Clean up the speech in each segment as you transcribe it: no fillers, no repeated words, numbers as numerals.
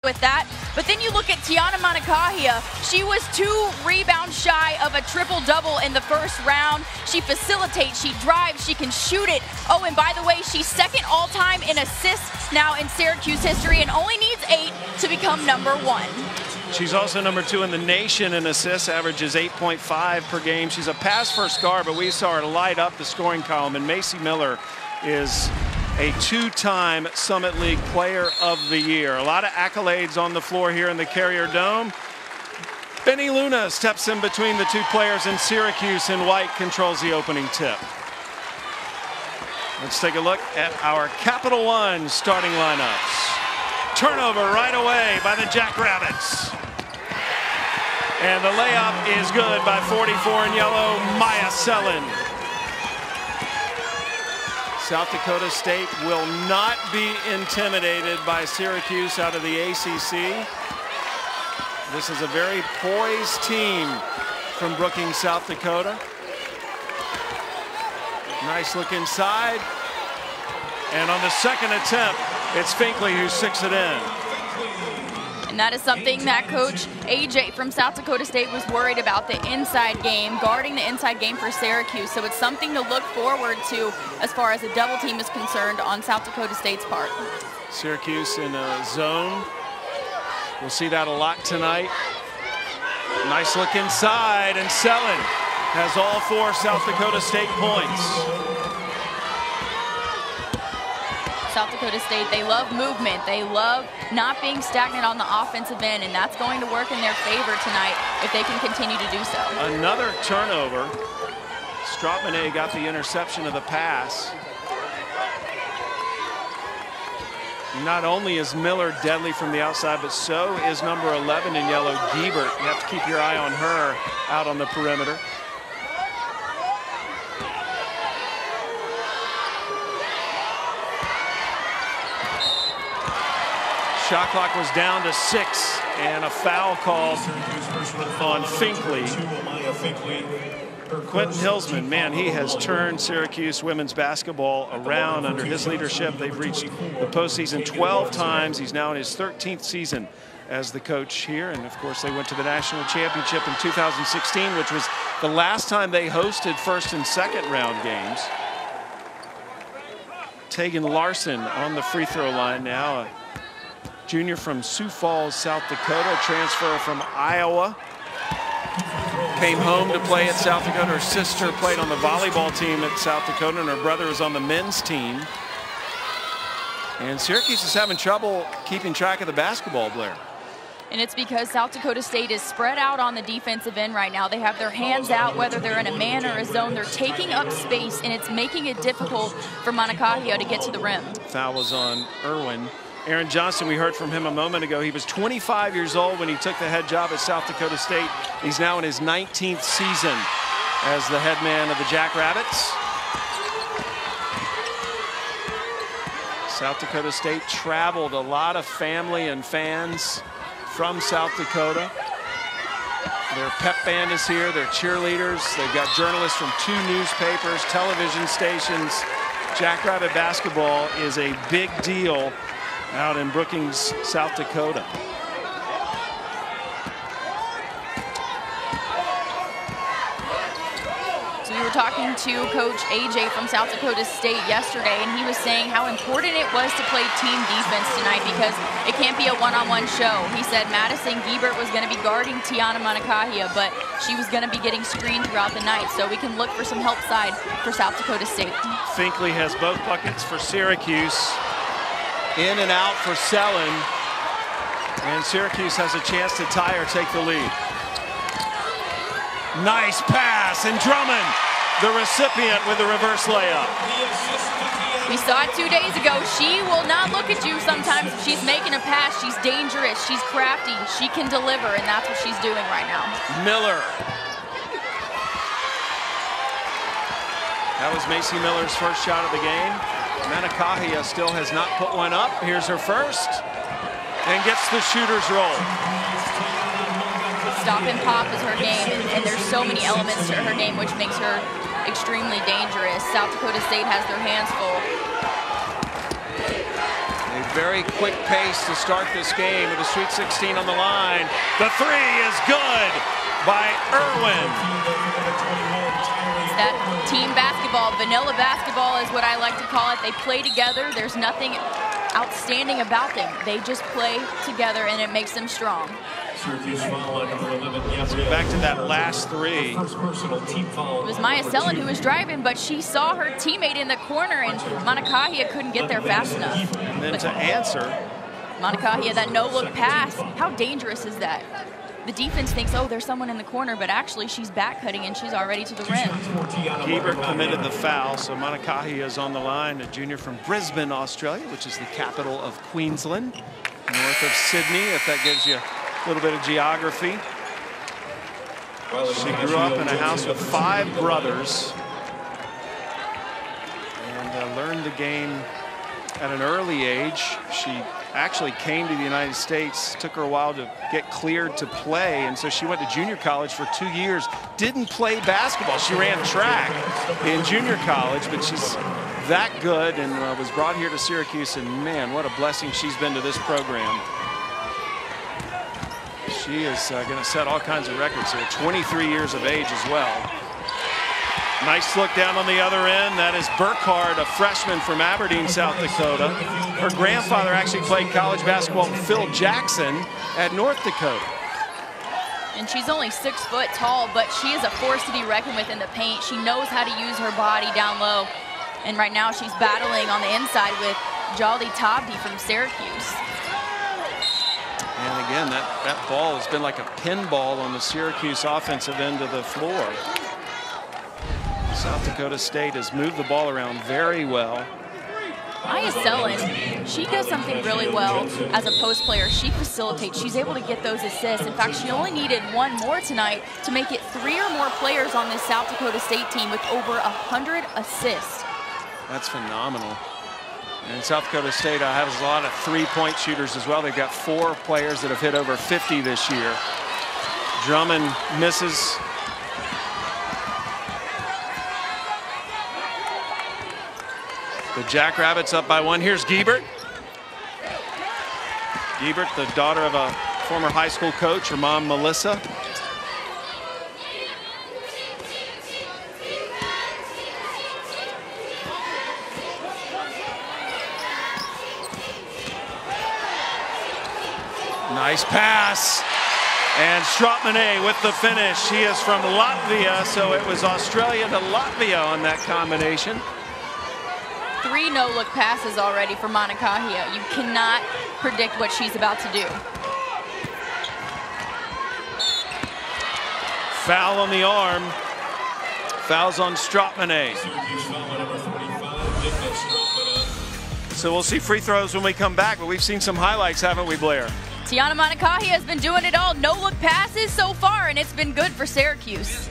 with that. But then you look at Tiana Manakahia. She was 2 rebounds shy of a triple-double in the first round. She facilitates, she drives, she can shoot it. Oh, and by the way, she's second all-time in assists now in Syracuse history and only needs 8 to become #1. She's also #2 in the nation in assists, averages 8.5 per game. She's a pass-first guard, but we saw her light up the scoring column, and Macy Miller is a 2-time Summit League Player of the Year. A lot of accolades on the floor here in the Carrier Dome. Benny Luna steps in between the 2 players, and Syracuse in white controls the opening tip. Let's take a look at our Capital One starting lineups. Turnover right away by the Jackrabbits. And the layup is good by 44 in yellow, Maya Sellen. South Dakota State will not be intimidated by Syracuse out of the ACC. This is a very poised team from Brookings, South Dakota. Nice look inside. And on the second attempt, it's Finkley who sticks it in. And that is something that Coach AJ from South Dakota State was worried about, the inside game, guarding the inside game for Syracuse. So it's something to look forward to as far as a double team is concerned on South Dakota State's part. Syracuse in a zone. We'll see that a lot tonight. Nice look inside, and Sellen has all 4 South Dakota State points. South Dakota State, they love movement. They love not being stagnant on the offensive end, and that's going to work in their favor tonight if they can continue to do so. Another turnover. Strautmanet got the interception of the pass. Not only is Miller deadly from the outside, but so is number 11 in yellow, Giebert. You have to keep your eye on her out on the perimeter. Shot clock was down to 6, and a foul called on Finkley. Quentin Hillsman, man, he has turned Syracuse women's basketball around under his leadership. They've reached the postseason 12 times. He's now in his 13th season as the coach here. And of course, they went to the national championship in 2016, which was the last time they hosted first and second round games. Tegan Larson on the free throw line now. A junior from Sioux Falls, South Dakota, a transfer from Iowa. Came home to play at South Dakota. Her sister played on the volleyball team at South Dakota, and her brother is on the men's team. And Syracuse is having trouble keeping track of the basketball, Blair. And it's because South Dakota State is spread out on the defensive end right now. They have their hands out, whether they're in a man or a zone. They're taking up space, and it's making it difficult for Manakahia to get to the rim. Foul was on Irwin. Aaron Johnson, we heard from him a moment ago. He was 25 years old when he took the head job at South Dakota State. He's now in his 19th season as the head man of the Jackrabbits. South Dakota State traveled a lot of family and fans from South Dakota. Their pep band is here, their cheerleaders. They've got journalists from 2 newspapers, television stations. Jackrabbit basketball is a big deal out in Brookings, South Dakota. So we were talking to Coach AJ from South Dakota State yesterday, and he was saying how important it was to play team defense tonight because it can't be a one-on-one show. He said Madison Giebert was going to be guarding Tiana Manakahia, but she was going to be getting screened throughout the night, so we can look for some help side for South Dakota State. Finkley has both buckets for Syracuse. In and out for Sellen, and Syracuse has a chance to tie or take the lead. Nice pass, and Drummond, the recipient, with the reverse layup. We saw it 2 days ago. She will not look at you sometimes if she's making a pass. She's dangerous, she's crafty, she can deliver, and that's what she's doing right now. Miller. That was Macy Miller's first shot of the game. Manakahia still has not put one up. Here's her first, and gets the shooter's roll. Stop and pop is her game, and there's so many elements to her game which makes her extremely dangerous. South Dakota State has their hands full. A very quick pace to start this game with the Sweet 16 on the line. The three is good by Irwin. It's that team basketball, vanilla basketball is what I like to call it. They play together. There's nothing outstanding about them. They just play together, and it makes them strong. Let's go back to that last three. It was Maya Sellen who was driving, but she saw her teammate in the corner, and Manakahia couldn't get there fast enough. And then to answer, Manakahia, that no-look pass, how dangerous is that? The defense thinks, oh, there's someone in the corner, but actually she's back cutting and she's already to the rim. Hebert committed the foul, so Manakahia is on the line, a junior from Brisbane, Australia, which is the capital of Queensland, north of Sydney, if that gives you a little bit of geography. She grew up in a house with 5 brothers and learned the game at an early age. She actually came to the United States. Took her a while to get cleared to play, and so she went to junior college for 2 years. Didn't play basketball. She ran track in junior college, but she's that good and was brought here to Syracuse, and man, what a blessing she's been to this program. She is going to set all kinds of records here. 23 years of age as well. Nice look down on the other end. That is Burkhardt, a freshman from Aberdeen, South Dakota. Her grandfather actually played college basketball with Phil Jackson at North Dakota. And she's only 6 foot tall, but she is a force to be reckoned with in the paint. She knows how to use her body down low. And right now she's battling on the inside with Jolly Tabdi from Syracuse. And again, that ball has been like a pinball on the Syracuse offensive end of the floor. South Dakota State has moved the ball around very well. Maya Sellen, she does something really well as a post player. She facilitates. She's able to get those assists. In fact, she only needed 1 more tonight to make it 3 or more players on this South Dakota State team with over 100 assists. That's phenomenal. And South Dakota State has a lot of 3-point shooters as well. They've got 4 players that have hit over 50 this year. Drummond misses. The Jackrabbits up by 1. Here's Gebert. Gebert, the daughter of a former high school coach, her mom, Melissa. Nice pass. And Stratmane with the finish. He is from Latvia, so it was Australia to Latvia on that combination. 3 no-look passes already for Manakahia. You cannot predict what she's about to do. Foul on the arm. Fouls on Stratmane. So we'll see free throws when we come back, but we've seen some highlights, haven't we, Blair? Tiana Manakahia has been doing it all. No-look passes so far, and it's been good for Syracuse.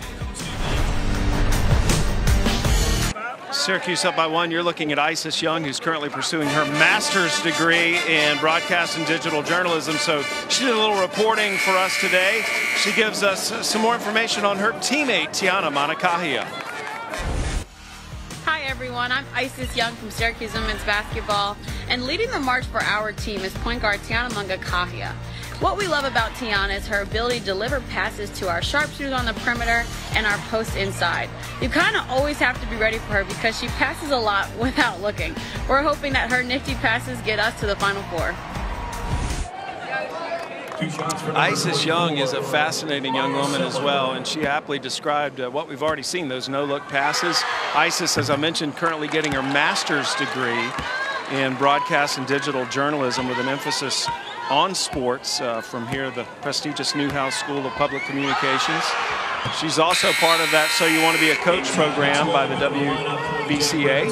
Syracuse up by 1. You're looking at Isis Young, who's currently pursuing her master's degree in broadcast and digital journalism. So she did a little reporting for us today. She gives us some more information on her teammate, Tiana Manakahia. Hi everyone, I'm Isis Young from Syracuse Women's Basketball, and leading the march for our team is point guard Tiana Manakahia. What we love about Tiana is her ability to deliver passes to our sharpshooters on the perimeter and our post inside. You kind of always have to be ready for her because she passes a lot without looking. We're hoping that her nifty passes get us to the Final Four. Isis Young is a fascinating young woman as well, and she aptly described what we've already seen, those no-look passes. Isis, as I mentioned, currently getting her master's degree in broadcast and digital journalism with an emphasis on sports from here, the prestigious Newhouse School of Public Communications. She's also part of that So You Want to Be a Coach program by the WBCA.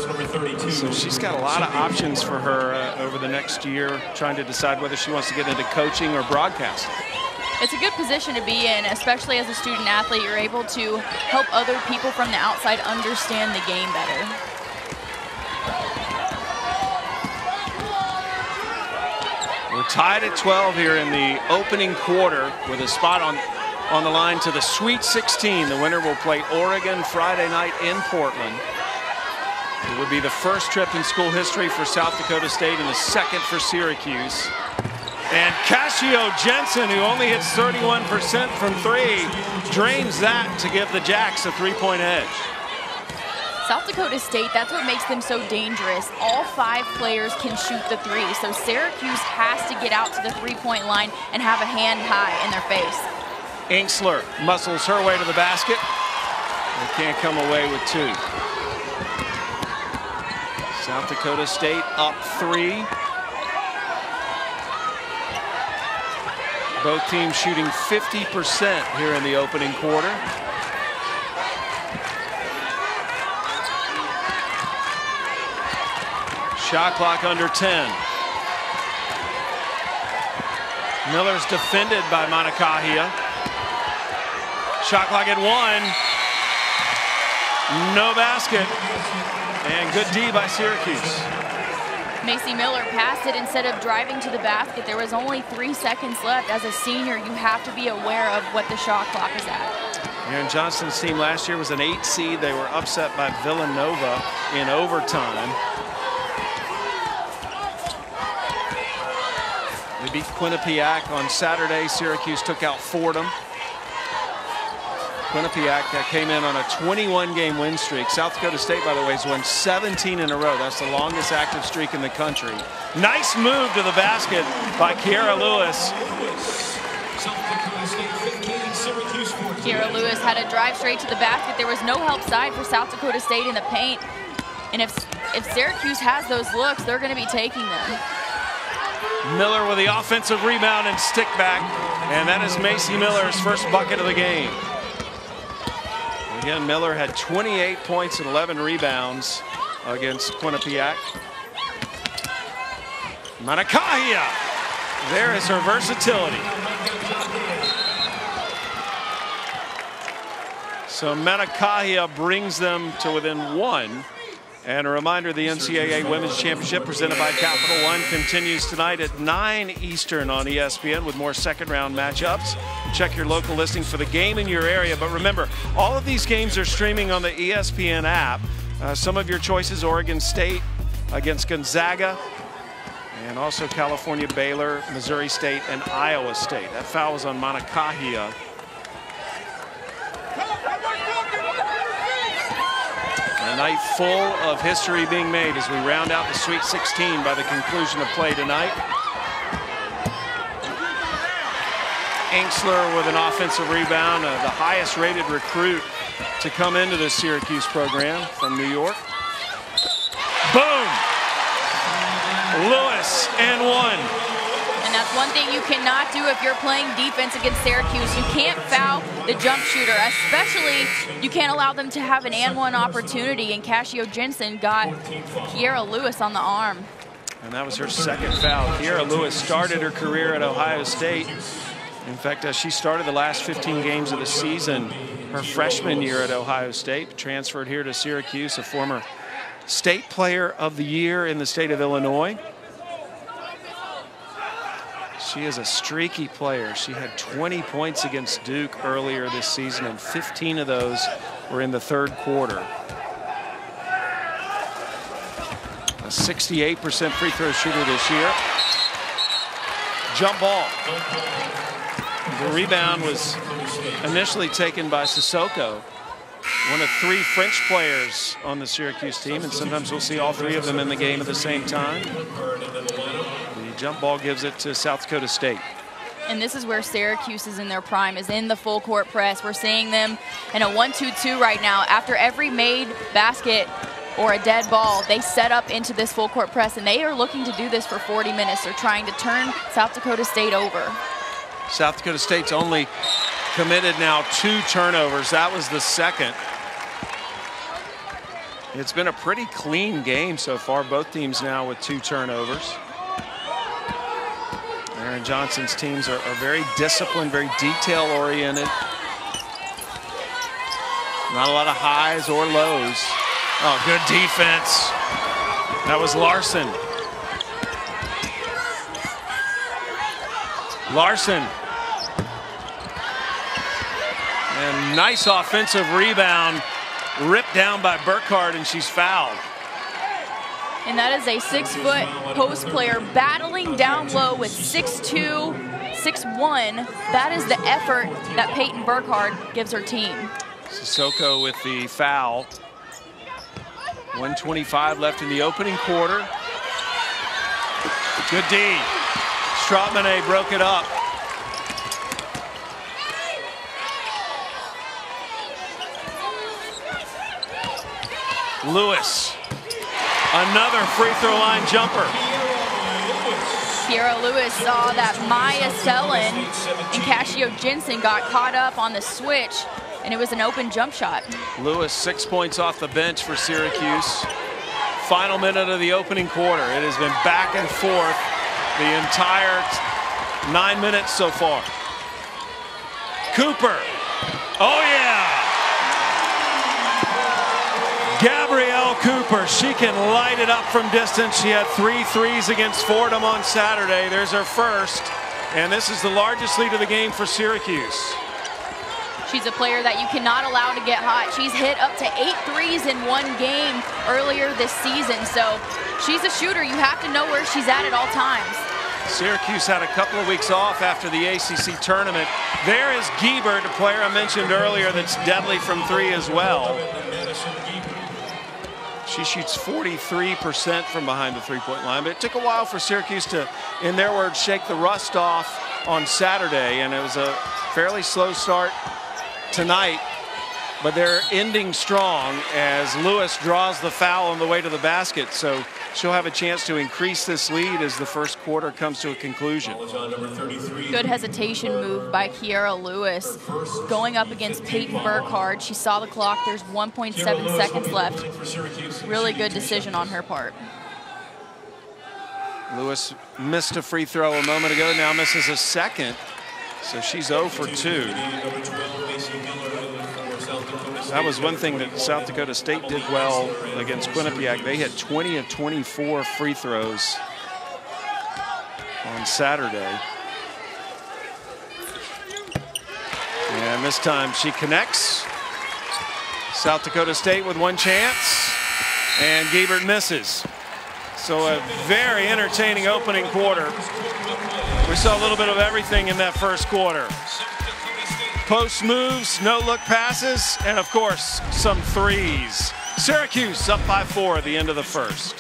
So she's got a lot of options for her over the next year, trying to decide whether she wants to get into coaching or broadcasting. It's a good position to be in, especially as a student athlete. You're able to help other people from the outside understand the game better. We're tied at 12 here in the opening quarter with a spot on the line to the Sweet 16. The winner will play Oregon Friday night in Portland. It would be the first trip in school history for South Dakota State and the second for Syracuse. And Cassio Jensen, who only hits 31% from three, drains that to give the Jacks a three-point edge. South Dakota State, that's what makes them so dangerous. All 5 players can shoot the three, so Syracuse has to get out to the three-point line and have a hand high in their face. Inksler muscles her way to the basket. They can't come away with 2. South Dakota State up 3. Both teams shooting 50% here in the opening quarter. Shot clock under 10. Miller's defended by Manakahia. Shot clock at 1. No basket. And good D by Syracuse. Macy Miller passed it instead of driving to the basket. There was only 3 seconds left. As a senior, you have to be aware of what the shot clock is at. Aaron Johnston's team last year was an 8 seed. They were upset by Villanova in overtime. They beat Quinnipiac on Saturday. Syracuse took out Fordham. Quinnipiac came in on a 21-game win streak. South Dakota State, by the way, has won 17 in a row. That's the longest active streak in the country. Nice move to the basket by Kiera Lewis. Kiera Lewis had a drive straight to the basket. There was no help side for South Dakota State in the paint. And if Syracuse has those looks, they're going to be taking them. Miller with the offensive rebound and stick back. And that is Macy Miller's first bucket of the game. Again, Miller had 28 points and 11 rebounds against Quinnipiac. Manakahia. There is her versatility. So Manakahia brings them to within 1. And a reminder, the NCAA Women's Championship presented by Capital One continues tonight at 9 Eastern on ESPN with more second-round matchups. Check your local listing for the game in your area. But remember, all of these games are streaming on the ESPN app. Some of your choices, Oregon State against Gonzaga, and also California, Baylor, Missouri State, and Iowa State. That foul was on Manakahia. A night full of history being made as we round out the Sweet 16 by the conclusion of play tonight. Inksler with an offensive rebound, the highest rated recruit to come into the Syracuse program from New York. Boom! Lewis and 1. And that's one thing you cannot do if you're playing defense against Syracuse. You can't foul the jump shooter, especially you can't allow them to have an and-one opportunity. And Cassio Jensen got Kiera Lewis on the arm. And that was her second foul. Kiera Lewis started her career at Ohio State. In fact, she started the last 15 games of the season her freshman year at Ohio State, transferred here to Syracuse, a former state player of the year in the state of Illinois. She is a streaky player. She had 20 points against Duke earlier this season, and 15 of those were in the third quarter. A 68% free throw shooter this year. Jump ball. The rebound was initially taken by Sissoko, one of 3 French players on the Syracuse team, and sometimes we'll see all 3 of them in the game at the same time. The jump ball gives it to South Dakota State. And this is where Syracuse is in their prime, is in the full court press. We're seeing them in a 1-2-2 right now. After every made basket or a dead ball, they set up into this full court press, and they are looking to do this for 40 minutes. They're trying to turn South Dakota State over. South Dakota State's only committed now 2 turnovers. That was the second. It's been a pretty clean game so far. Both teams now with 2 turnovers. Aaron Johnston's teams are very disciplined, very detail-oriented. Not a lot of highs or lows. Oh, good defense. That was Larson. Larson. And nice offensive rebound. Ripped down by Burkhardt, and she's fouled. And that is a 6-foot post player battling down low with 6'2", 6'1". That is the effort that Peyton Burkhardt gives her team. Sissoko with the foul. 1:25 left in the opening quarter. Good D. Strautmane broke it up. Lewis. Another free throw line jumper. Kiera Lewis saw that Maya Sellen and Cassio Jensen got caught up on the switch, and it was an open jump shot. Lewis 6 points off the bench for Syracuse. Final minute of the opening quarter. It has been back and forth the entire 9 minutes so far. Cooper. Oh yeah! Gabrielle Cooper, she can light it up from distance. She had 3 threes against Fordham on Saturday. There's her first, and this is the largest lead of the game for Syracuse. She's a player that you cannot allow to get hot. She's hit up to 8 threes in one game earlier this season, so she's a shooter. You have to know where she's at all times. Syracuse had a couple of weeks off after the ACC tournament. There is Giebert, a player I mentioned earlier that's deadly from 3 as well. She shoots 43% from behind the three-point line, but it took a while for Syracuse to, in their words, shake the rust off on Saturday, and it was a fairly slow start tonight, but they're ending strong as Lewis draws the foul on the way to the basket, so she'll have a chance to increase this lead as the first quarter comes to a conclusion. Good hesitation move by Kiera Lewis going up against Peyton Burkhardt. She saw the clock. There's 1.7 seconds left. Really good decision on her part. Lewis missed a free throw a moment ago, now misses a second, so she's 0 for 2. That was one thing that South Dakota State did well against Quinnipiac. They had 20 of 24 free throws on Saturday. And this time she connects. South Dakota State with one chance, and Giebert misses. So a very entertaining opening quarter. We saw a little bit of everything in that first quarter. Post moves, no-look passes, and of course, some threes. Syracuse up by 4 at the end of the first.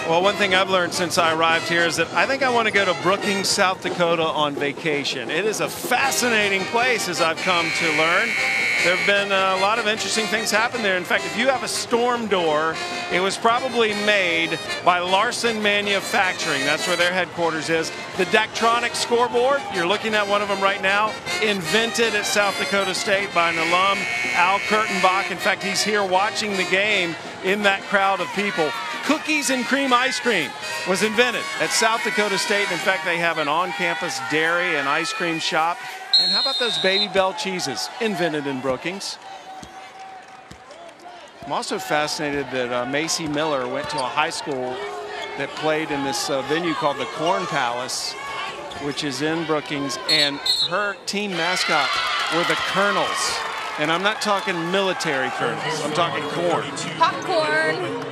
Well, one thing I've learned since I arrived here is that I think I want to go to Brookings, South Dakota on vacation. It is a fascinating place, as I've come to learn. There have been a lot of interesting things happen there. In fact, if you have a storm door, it was probably made by Larson Manufacturing. That's where their headquarters is. The Daktronic scoreboard, you're looking at one of them right now, invented at South Dakota State by an alum, Al Kurtenbach. In fact, he's here watching the game in that crowd of people. Cookies and cream ice cream was invented at South Dakota State. In fact, they have an on-campus dairy and ice cream shop. And how about those Baby Bell cheeses, invented in Brookings? I'm also fascinated that Macy Miller went to a high school that played in this venue called the Corn Palace, which is in Brookings, and her team mascot were the Colonels. And I'm not talking military colonels, I'm talking corn. Popcorn.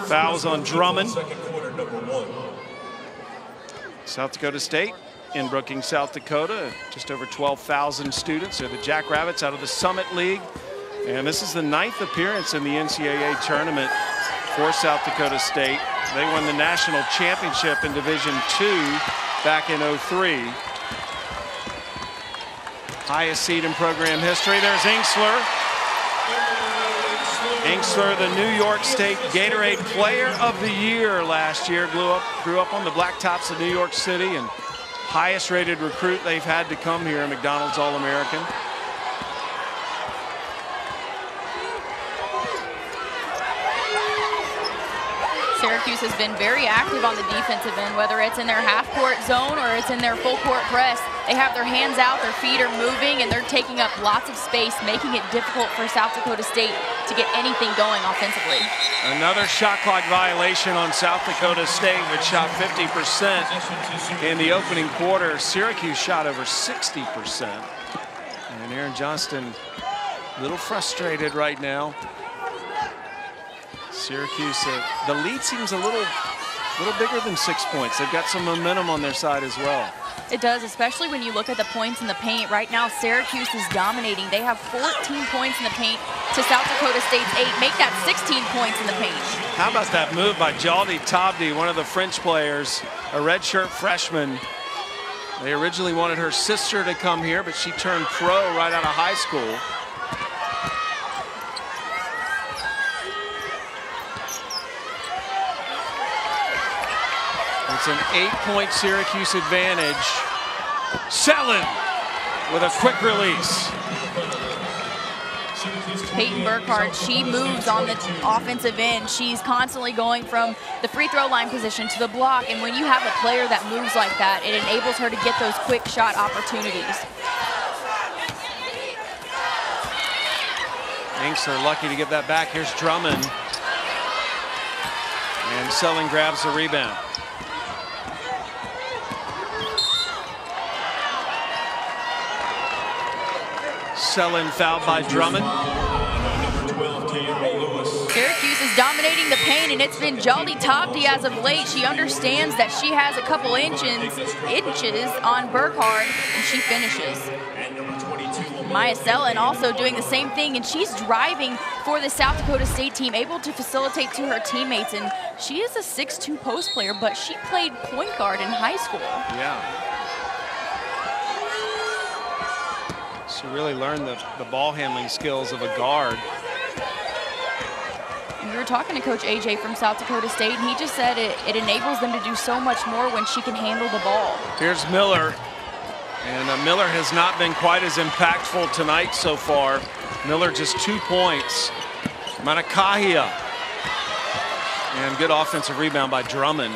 Fouls on Drummond. South Dakota State in Brookings, South Dakota, just over 12,000 students. They're the Jackrabbits out of the Summit League. And this is the 9th appearance in the NCAA tournament for South Dakota State. They won the national championship in Division II back in '03. Highest seed in program history. There's Ingsler. Ingsler, the New York State Gatorade Player of the Year last year. Grew up on the blacktops of New York City, and highest rated recruit they've had to come here, McDonald's All-American. Syracuse has been very active on the defensive end, whether it's in their half-court zone or it's in their full-court press. They have their hands out, their feet are moving, and they're taking up lots of space, making it difficult for South Dakota State to get anything going offensively. Another shot clock violation on South Dakota State, which shot 50% in the opening quarter. Syracuse shot over 60%. And Aaron Johnston a little frustrated right now. Syracuse, the lead seems a little bigger than 6 points. They've got some momentum on their side as well. It does, especially when you look at the points in the paint. Right now, Syracuse is dominating. They have 14 points in the paint to South Dakota State's 8. Make that 16 points in the paint. How about that move by Jaldi Tabdi, one of the French players, a redshirt freshman. They originally wanted her sister to come here, but she turned pro right out of high school. It's an 8-point Syracuse advantage. Selin with a quick release. Peyton Burkhardt, she moves on the offensive end. She's constantly going from the free throw line position to the block. And when you have a player that moves like that, it enables her to get those quick shot opportunities. Inks are lucky to get that back. Here's Drummond. And Selin grabs the rebound. Selin fouled by Drummond. Syracuse is dominating the paint, and it's been Jaldi Tabdi as of late. She understands that she has a couple inches on Burkhardt, and she finishes. Maya Selin also doing the same thing, and she's driving for the South Dakota State team, able to facilitate to her teammates. And she is a 6'2" post player, but she played point guard in high school. Yeah. She really learned the ball handling skills of a guard. We were talking to Coach AJ from South Dakota State, and he just said it enables them to do so much more when she can handle the ball. Here's Miller. And Miller has not been quite as impactful tonight so far. Miller just 2 points. Manakahia. And good offensive rebound by Drummond.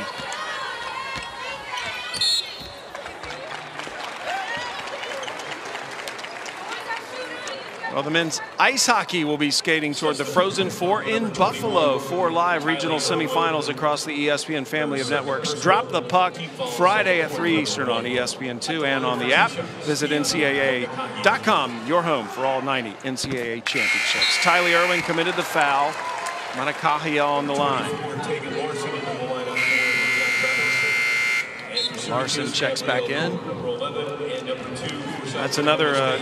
Well, the men's ice hockey will be skating toward the Frozen Four in Buffalo. 4 live regional semifinals across the ESPN family of networks. Drop the Puck Friday at 3 Eastern on ESPN2 and on the app. Visit NCAA.com, your home for all 90 NCAA championships. Tylee Irwin committed the foul. Manakahia on the line. Larson checks back in. That's another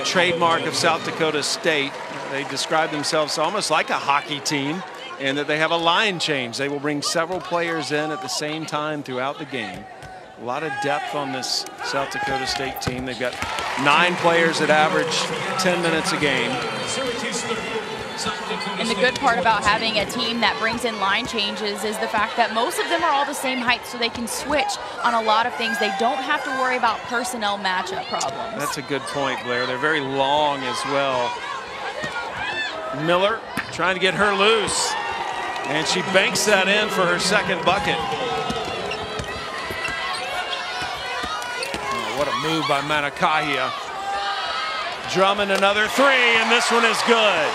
trademark of South Dakota State. They describe themselves almost like a hockey team, and that they have a line change. They will bring several players in at the same time throughout the game. A lot of depth on this South Dakota State team. They've got 9 players that average 10 minutes a game. And the good part about having a team that brings in line changes is the fact that most of them are all the same height, so they can switch on a lot of things. They don't have to worry about personnel matchup problems. That's a good point, Blair. They're very long as well. Miller trying to get her loose, and she banks that in for her second bucket. Oh, what a move by Manakahia. Drummond another 3, and this one is good.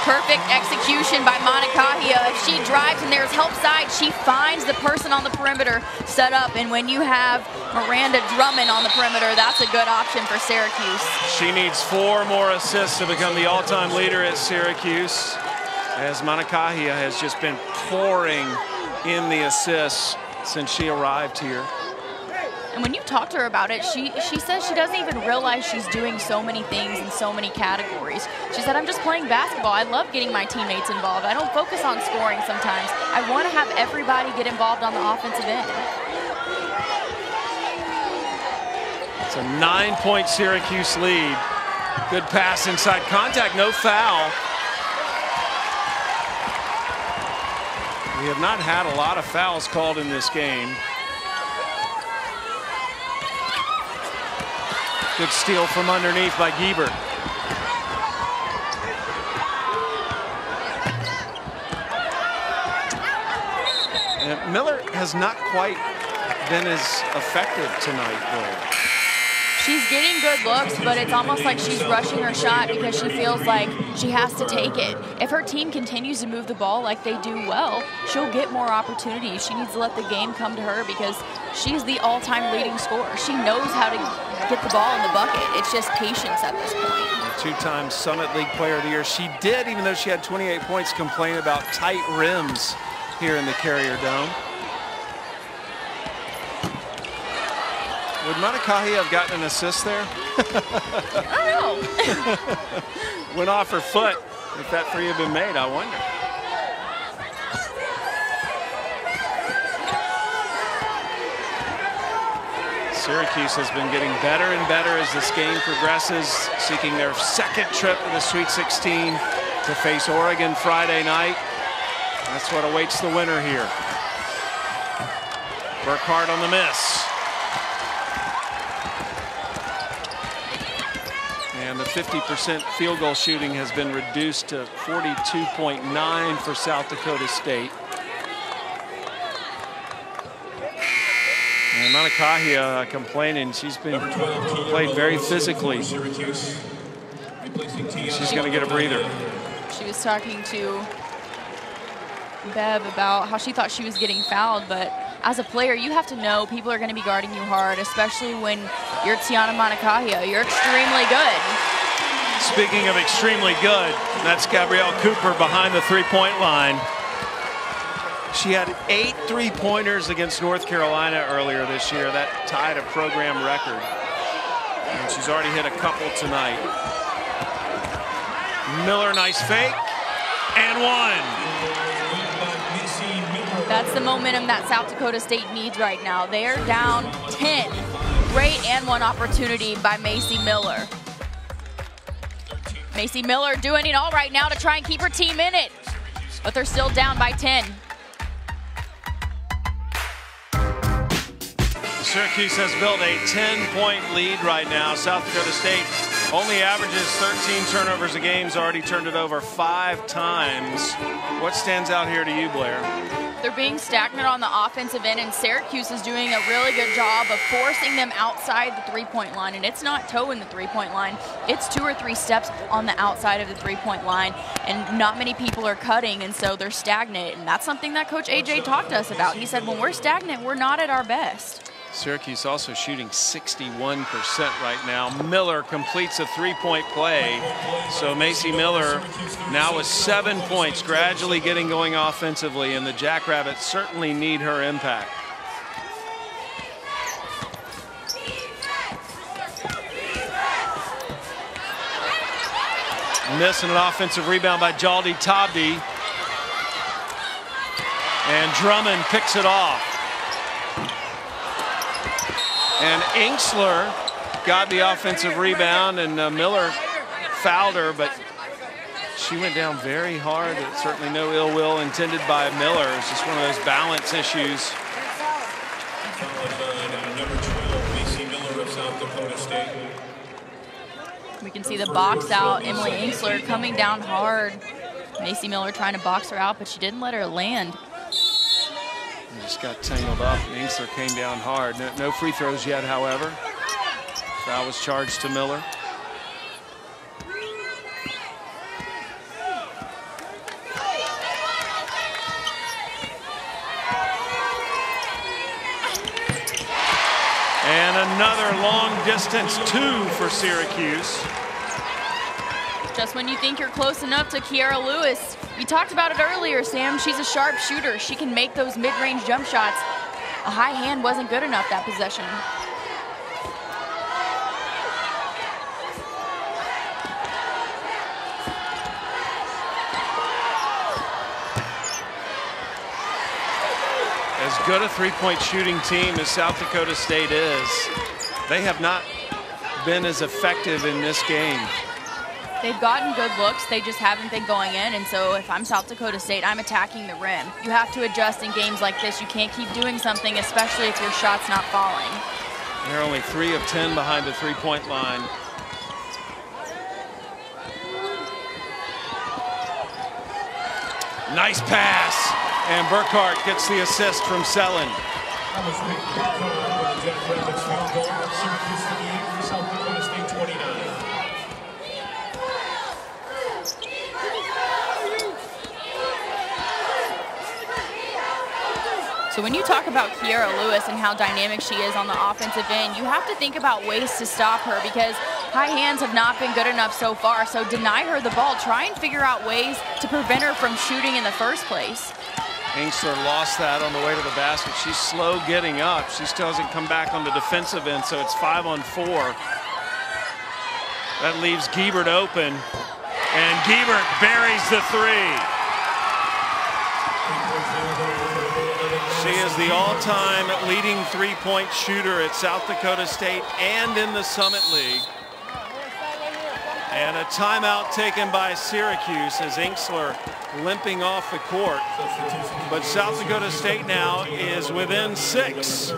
Perfect execution by Manakahia. If she drives and there's help side, she finds the person on the perimeter set up. And when you have Miranda Drummond on the perimeter, that's a good option for Syracuse. She needs 4 more assists to become the all-time leader at Syracuse, as Manakahia has just been pouring in the assists since she arrived here. And when you talk to her about it, she says she doesn't even realize she's doing so many things in so many categories. She said, I'm just playing basketball. I love getting my teammates involved. I don't focus on scoring sometimes. I want to have everybody get involved on the offensive end. It's a 9-point Syracuse lead. Good pass inside contact, no foul. We have not had a lot of fouls called in this game. Good steal from underneath by Giebert. And Miller has not quite been as effective tonight, though. She's getting good looks, but it's almost like she's rushing her shot because she feels like she has to take it. If her team continues to move the ball like they do well, she'll get more opportunities. She needs to let the game come to her because she's the all-time leading scorer. She knows how to get the ball in the bucket. It's just patience at this point. Two-time Summit League Player of the Year. She did, even though she had 28 points, complain about tight rims here in the Carrier Dome. Would Manakahi have gotten an assist there? I don't know. Went off her foot. If that three had been made, I wonder. Syracuse has been getting better and better as this game progresses, seeking their second trip to the Sweet 16 to face Oregon Friday night. That's what awaits the winner here. Burkhart on the miss. And the 50% field goal shooting has been reduced to 42.9 for South Dakota State. And Manakahi complaining. She's been played very physically. She's going to get a breather. She was talking to Bev about how she thought she was getting fouled, but as a player, you have to know people are going to be guarding you hard, especially when you're Tiana Manakahi. You're extremely good. Speaking of extremely good, that's Gabrielle Cooper behind the three-point line. She had 8 3-pointers against North Carolina earlier this year. That tied a program record. And she's already hit a couple tonight. Miller, nice fake, and one. That's the momentum that South Dakota State needs right now. They're down 10. Great and one opportunity by Macy Miller. Macy Miller doing it all right now to try and keep her team in it. But they're still down by 10. Syracuse has built a 10-point lead right now. South Dakota State only averages 13 turnovers a game, has already turned it over 5 times. What stands out here to you, Blair? They're being stagnant on the offensive end, and Syracuse is doing a really good job of forcing them outside the three-point line. And it's not toeing the three-point line. It's 2 or 3 steps on the outside of the three-point line, and not many people are cutting, and so they're stagnant. And that's something that Coach AJ talked to us about. He said, when we're stagnant, we're not at our best. Syracuse also shooting 61% right now. Miller completes a three-point play. So Macy Miller now with 7 points, gradually getting going offensively, and the Jackrabbits certainly need her impact. Miss and an offensive rebound by Jaldi Tabdi. And Drummond picks it off. And Inksler got the offensive rebound, and Miller fouled her, but she went down very hard. It's certainly no ill will intended by Miller. It's just one of those balance issues. We can see the box out. Emily Inksler coming down hard. Macy Miller trying to box her out, but she didn't let her land. Just got tangled up. Inksler came down hard. No free throws yet, however. Foul was charged to Miller. And another long distance 2 for Syracuse. Just when you think you're close enough to Kiara Lewis. We talked about it earlier, Sam. She's a sharp shooter. She can make those mid-range jump shots. A high hand wasn't good enough that possession. As good a three-point shooting team as South Dakota State is, they have not been as effective in this game. They've gotten good looks, they just haven't been going in, and so if I'm South Dakota State, I'm attacking the rim. You have to adjust in games like this. You can't keep doing something, especially if your shot's not falling. They're only 3 of 10 behind the three-point line. Nice pass, and Burkhart gets the assist from Sellen. So when you talk about Kiera Lewis and how dynamic she is on the offensive end, you have to think about ways to stop her because high hands have not been good enough so far. So deny her the ball. Try and figure out ways to prevent her from shooting in the first place. Ingsler lost that on the way to the basket. She's slow getting up. She still hasn't come back on the defensive end, so it's 5-on-4. That leaves Giebert open, and Giebert buries the three. She is the all-time leading three-point shooter at South Dakota State and in the Summit League. And a timeout taken by Syracuse as Ingsler limping off the court. But South Dakota State now is within 6.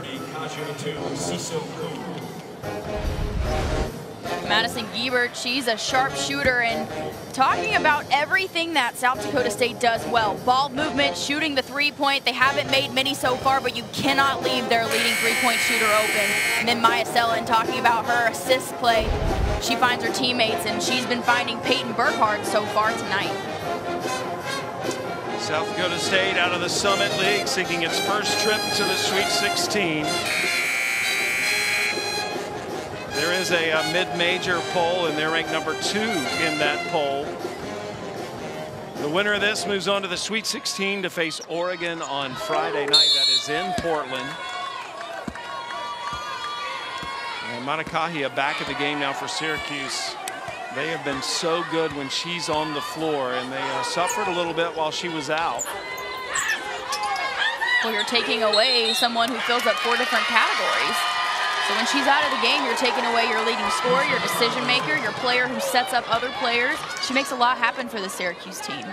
Madison Giebert, she's a sharp shooter, and talking about everything that South Dakota State does well. Ball movement, shooting the three-point. They haven't made many so far, but you cannot leave their leading three-point shooter open. And then Maya Sellen talking about her assist play. She finds her teammates, and she's been finding Peyton Burkhardt so far tonight. South Dakota State out of the Summit League, seeking its first trip to the Sweet 16. There is a mid-major poll, and they're ranked number 2 in that poll. The winner of this moves on to the Sweet 16 to face Oregon on Friday night. That is in Portland. And Matakahia back at the game now for Syracuse. They have been so good when she's on the floor, and they suffered a little bit while she was out. Well, you're taking away someone who fills up 4 different categories. So when she's out of the game, you're taking away your leading scorer, your decision maker, your player who sets up other players. She makes a lot happen for the Syracuse team.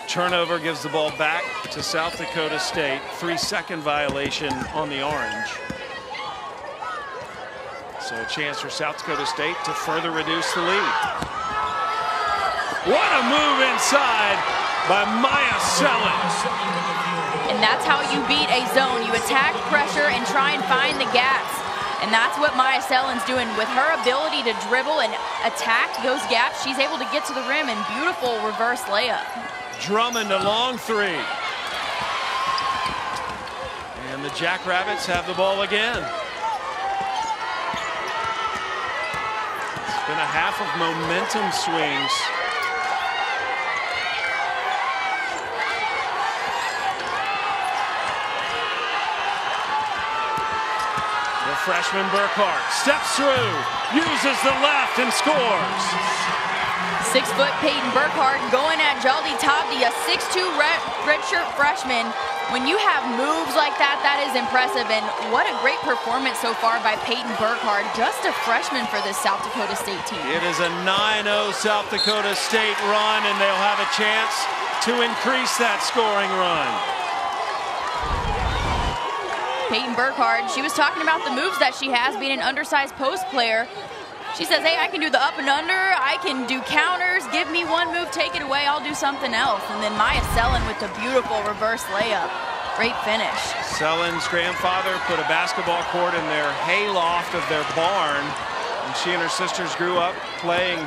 Turnover gives the ball back to South Dakota State. 3-second violation on the orange. So a chance for South Dakota State to further reduce the lead. What a move inside by Maya Sellen. And that's how you beat a zone. You attack, pressure, and try and find the gaps. And that's what Maya Sellen's doing. With her ability to dribble and attack those gaps, she's able to get to the rim and beautiful reverse layup. Drummond a long 3. And the Jackrabbits have the ball again. It's been a half of momentum swings. Freshman Burkhardt steps through, uses the left, and scores. 6-foot Peyton Burkhardt going at Jaldi Tabdi, a 6'2" redshirt freshman. When you have moves like that, that is impressive. And what a great performance so far by Peyton Burkhardt, just a freshman for this South Dakota State team. It is a 9-0 South Dakota State run, and they'll have a chance to increase that scoring run. Peyton Burkhardt, she was talking about the moves that she has being an undersized post player. She says, hey, I can do the up and under, I can do counters, give me one move, take it away, I'll do something else. And then Maya Sellen with the beautiful reverse layup. Great finish. Sellen's grandfather put a basketball court in their hayloft of their barn, and she and her sisters grew up playing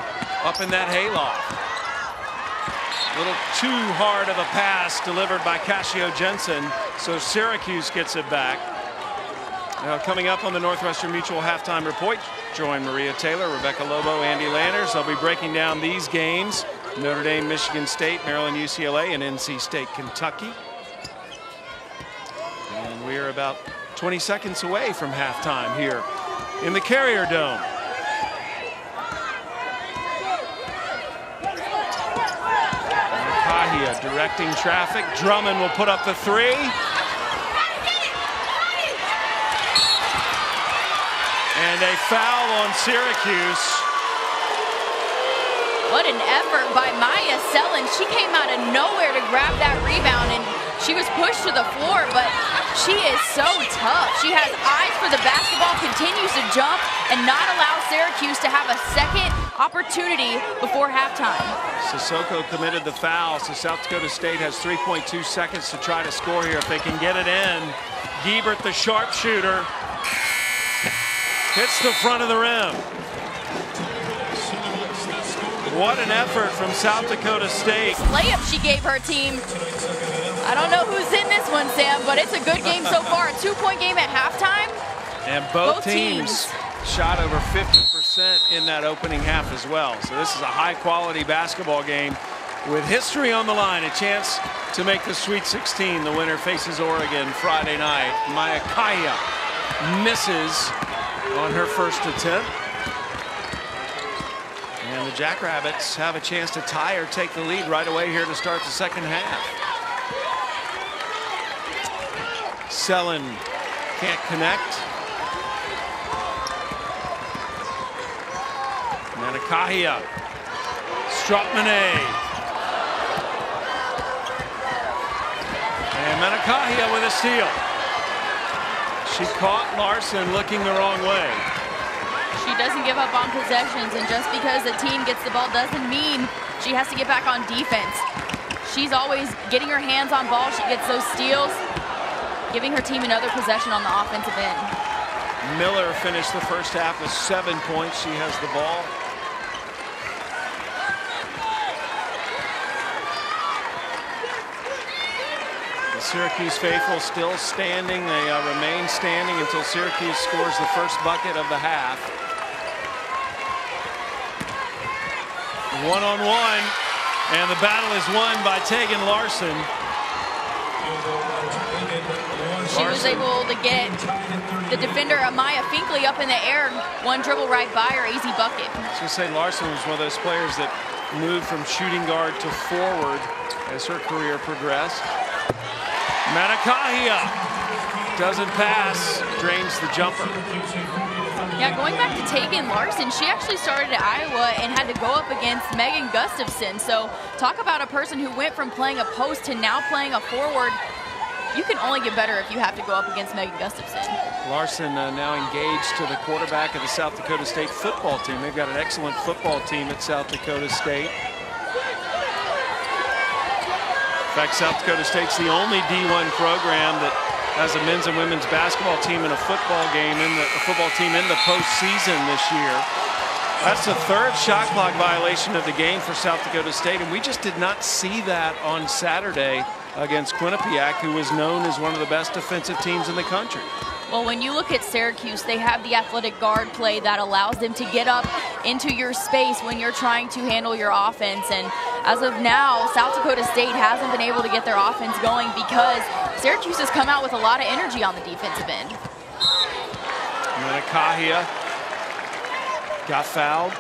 up in that hayloft. A little too hard of a pass delivered by Cassio Jensen, so Syracuse gets it back. Now coming up on the Northwestern Mutual Halftime Report, join Maria Taylor, Rebecca Lobo, Andy Landers. They'll be breaking down these games: Notre Dame, Michigan State, Maryland, UCLA, and NC State, Kentucky. And we are about 20 seconds away from halftime here in the Carrier Dome. Directing traffic. Drummond will put up the 3. And a foul on Syracuse. What an effort by Maya Sellen. She came out of nowhere to grab that rebound, and she was pushed to the floor, but she is so tough. She has eyes for the basketball, continues to jump, and not allow Syracuse to have a second opportunity before halftime. Sissoko committed the foul, so South Dakota State has 3.2 seconds to try to score here if they can get it in. Giebert, the sharpshooter, hits the front of the rim. What an effort from South Dakota State. Layup she gave her team. I don't know who's in this one, Sam, but it's a good game so far. A 2-point game at halftime. And both teams shot over 50% in that opening half as well. So this is a high-quality basketball game with history on the line. A chance to make the Sweet 16. The winner faces Oregon Friday night. Maya Kaya misses on her first attempt. And the Jackrabbits have a chance to tie or take the lead right away here to start the second half. Sellen can't connect. Manakahia. Strotmane. And Manakahia with a steal. She caught Larson looking the wrong way. She doesn't give up on possessions, and just because a team gets the ball doesn't mean she has to get back on defense. She's always getting her hands on ball. She gets those steals, giving her team another possession on the offensive end. Miller finished the first half with 7 points. She has the ball. The Syracuse faithful still standing. They remain standing until Syracuse scores the first bucket of the half. One-on-one, and the battle is won by Tegan Larson. She was able to get the defender Amaya Finkley up in the air. One dribble right by her, easy bucket. I was going to say Larson was one of those players that moved from shooting guard to forward as her career progressed. Manakahia doesn't pass, drains the jumper. Yeah, going back to Tegan Larson, she actually started at Iowa and had to go up against Megan Gustafson. So talk about a person who went from playing a post to now playing a forward. You can only get better if you have to go up against Megan Gustafson. Larson now engaged to the quarterback of the South Dakota State football team. They've got an excellent football team at South Dakota State. In fact, South Dakota State's the only D1 program that has a men's and women's basketball team and a football game team in the postseason this year. That's the third shot clock violation of the game for South Dakota State, and we just did not see that on Saturday against Quinnipiac, who was known as one of the best defensive teams in the country. Well, when you look at Syracuse, they have the athletic guard play that allows them to get up into your space when you're trying to handle your offense. And as of now, South Dakota State hasn't been able to get their offense going because Syracuse has come out with a lot of energy on the defensive end. Manakahia got fouled.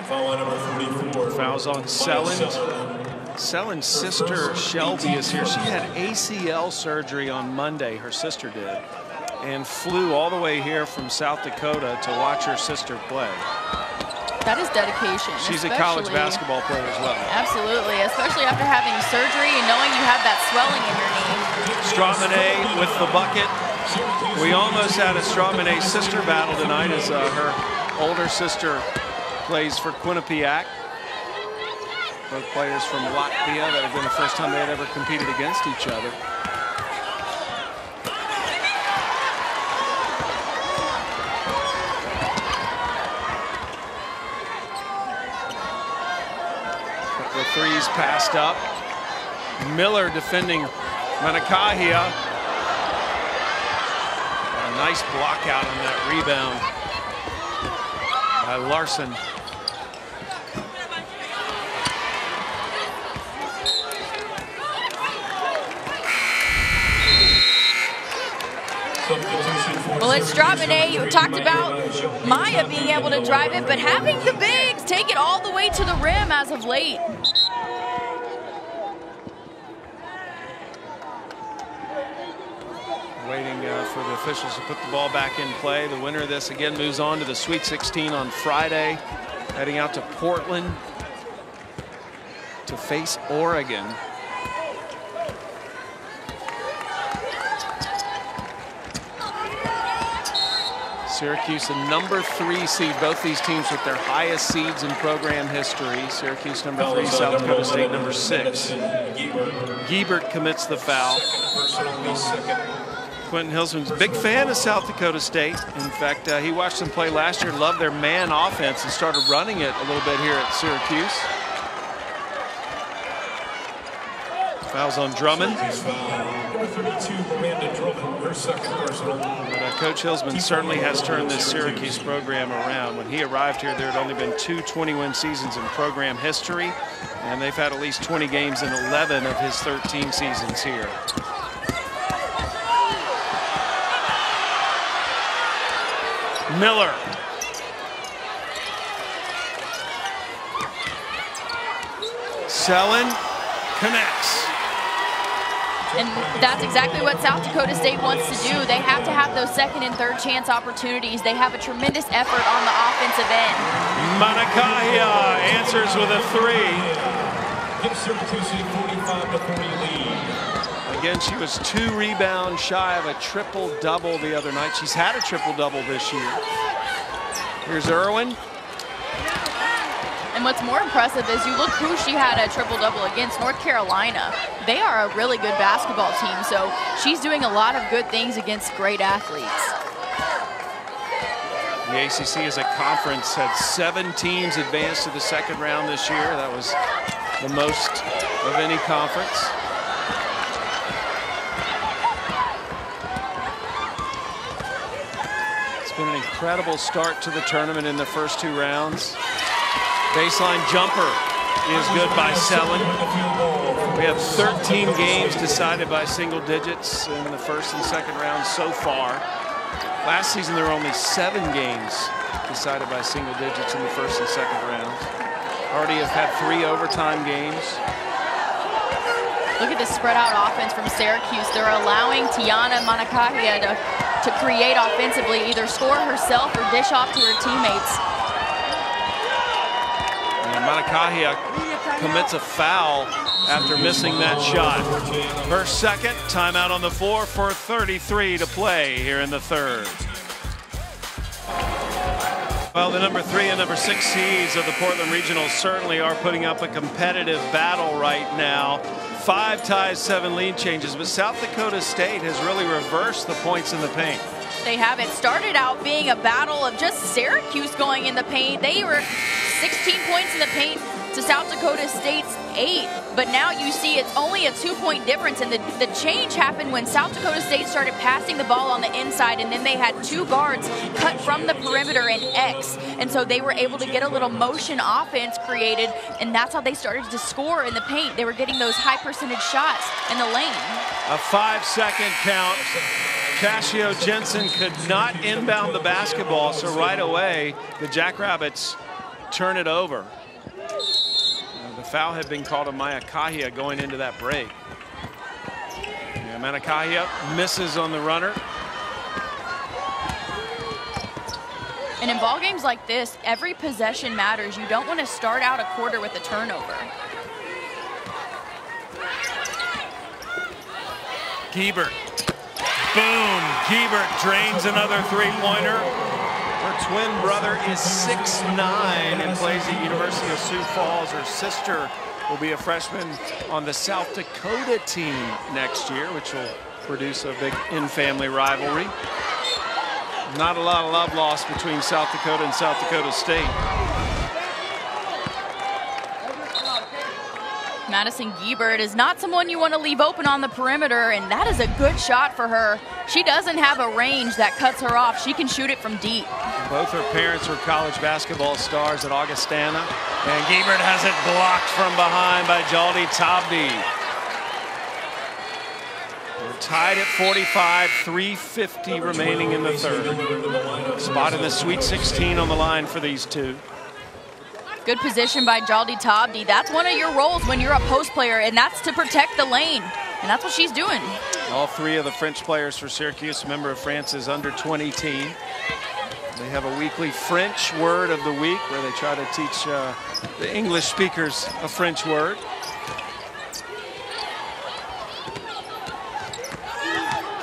Foul number 44. Fouls on Selland. Selland's sister Shelby is here. She had ACL surgery on Monday, her sister did, and flew all the way here from South Dakota to watch her sister play. That is dedication. She's a college basketball player as well. Absolutely, especially after having surgery and knowing you have that swelling in your knee. Strotmane with the bucket. We almost had a Strotmane sister battle tonight as her older sister plays for Quinnipiac. Both players from Latvia. That had been the first time they had ever competed against each other. Couple of threes passed up. Miller defending Manakahia. A nice block out on that rebound by Larson. Well, it's Strotmane. You talked about Maya being able to drive it, but having the bigs take it all the way to the rim as of late. Waiting for the officials to put the ball back in play. The winner of this again moves on to the Sweet 16 on Friday, heading out to Portland to face Oregon. Syracuse, the #3 seed, both these teams with their highest seeds in program history. Syracuse #3, South Dakota State #6. Giebert commits the foul. Quentin Hillsman's a big fan of South Dakota State. In fact, he watched them play last year, loved their man offense, and started running it a little bit here at Syracuse. Fouls on Drummond. Number 32, Miranda Drummond, her second personal. But Coach Hillsman certainly has turned this Syracuse program around. When he arrived here, there had only been 2 20-win seasons in program history, and they've had at least 20 games in 11 of his 13 seasons here. Miller. Selin connects. And that's exactly what South Dakota State wants to do. They have to have those second and third chance opportunities. They have a tremendous effort on the offensive end. Manakahia answers with a 3. Gives Syracuse a 45-40 lead. Again, she was 2 rebounds shy of a triple-double the other night. She's had a triple-double this year. Here's Irwin. And what's more impressive is you look who she had a triple-double against, North Carolina. They are a really good basketball team, so she's doing a lot of good things against great athletes. The ACC as a conference had 7 teams advance to the second round this year. That was the most of any conference. It's been an incredible start to the tournament in the first 2 rounds. Baseline jumper is good by Selin. We have 13 games decided by single digits in the first and second rounds so far. Last season there were only 7 games decided by single digits in the first and second rounds. Already have had 3 overtime games. Look at this spread out offense from Syracuse. They're allowing Tiana Manakahia to create offensively, either score herself or dish off to her teammates. Manakahia commits a foul after missing that shot. Her second, timeout on the floor for 33 to play here in the third. Well, the number 3 and number 6 seeds of the Portland Regionals certainly are putting up a competitive battle right now. 5 ties, 7 lead changes, but South Dakota State has really reversed the points in the paint. They have. It started out being a battle of just Syracuse going in the paint. They were 16 points in the paint to South Dakota State's 8, but now you see it's only a 2-point difference, and the change happened when South Dakota State started passing the ball on the inside, and then they had 2 guards cut from the perimeter in X, and so they were able to get a little motion offense created, and that's how they started to score in the paint. They were getting those high percentage shots in the lane. A 5-second count. Cassio Jensen could not inbound the basketball, so right away the Jackrabbits turn it over. The foul had been called on Manakahia going into that break. Yeah, Manakahia misses on the runner. And in ball games like this, every possession matters. You don't want to start out a quarter with a turnover. Giebert. Boom! Giebert drains another 3-pointer. Her twin brother is 6'9" and plays at University of Sioux Falls. Her sister will be a freshman on the South Dakota team next year, which will produce a big in-family rivalry. Not a lot of love lost between South Dakota and South Dakota State. Madison Giebert is not someone you want to leave open on the perimeter, and that is a good shot for her. She doesn't have a range that cuts her off. She can shoot it from deep. Both her parents were college basketball stars at Augustana, and Giebert has it blocked from behind by Jaldi Tabdi. We're tied at 45, 3:50 remaining in the third. Spot in the Sweet 16 on the line for these two. Good position by Jaldi Tabdi. That's one of your roles when you're a post player, and that's to protect the lane. And that's what she's doing. All 3 of the French players for Syracuse, a member of France's under-20 team. They have a weekly French word of the week where they try to teach the English speakers a French word.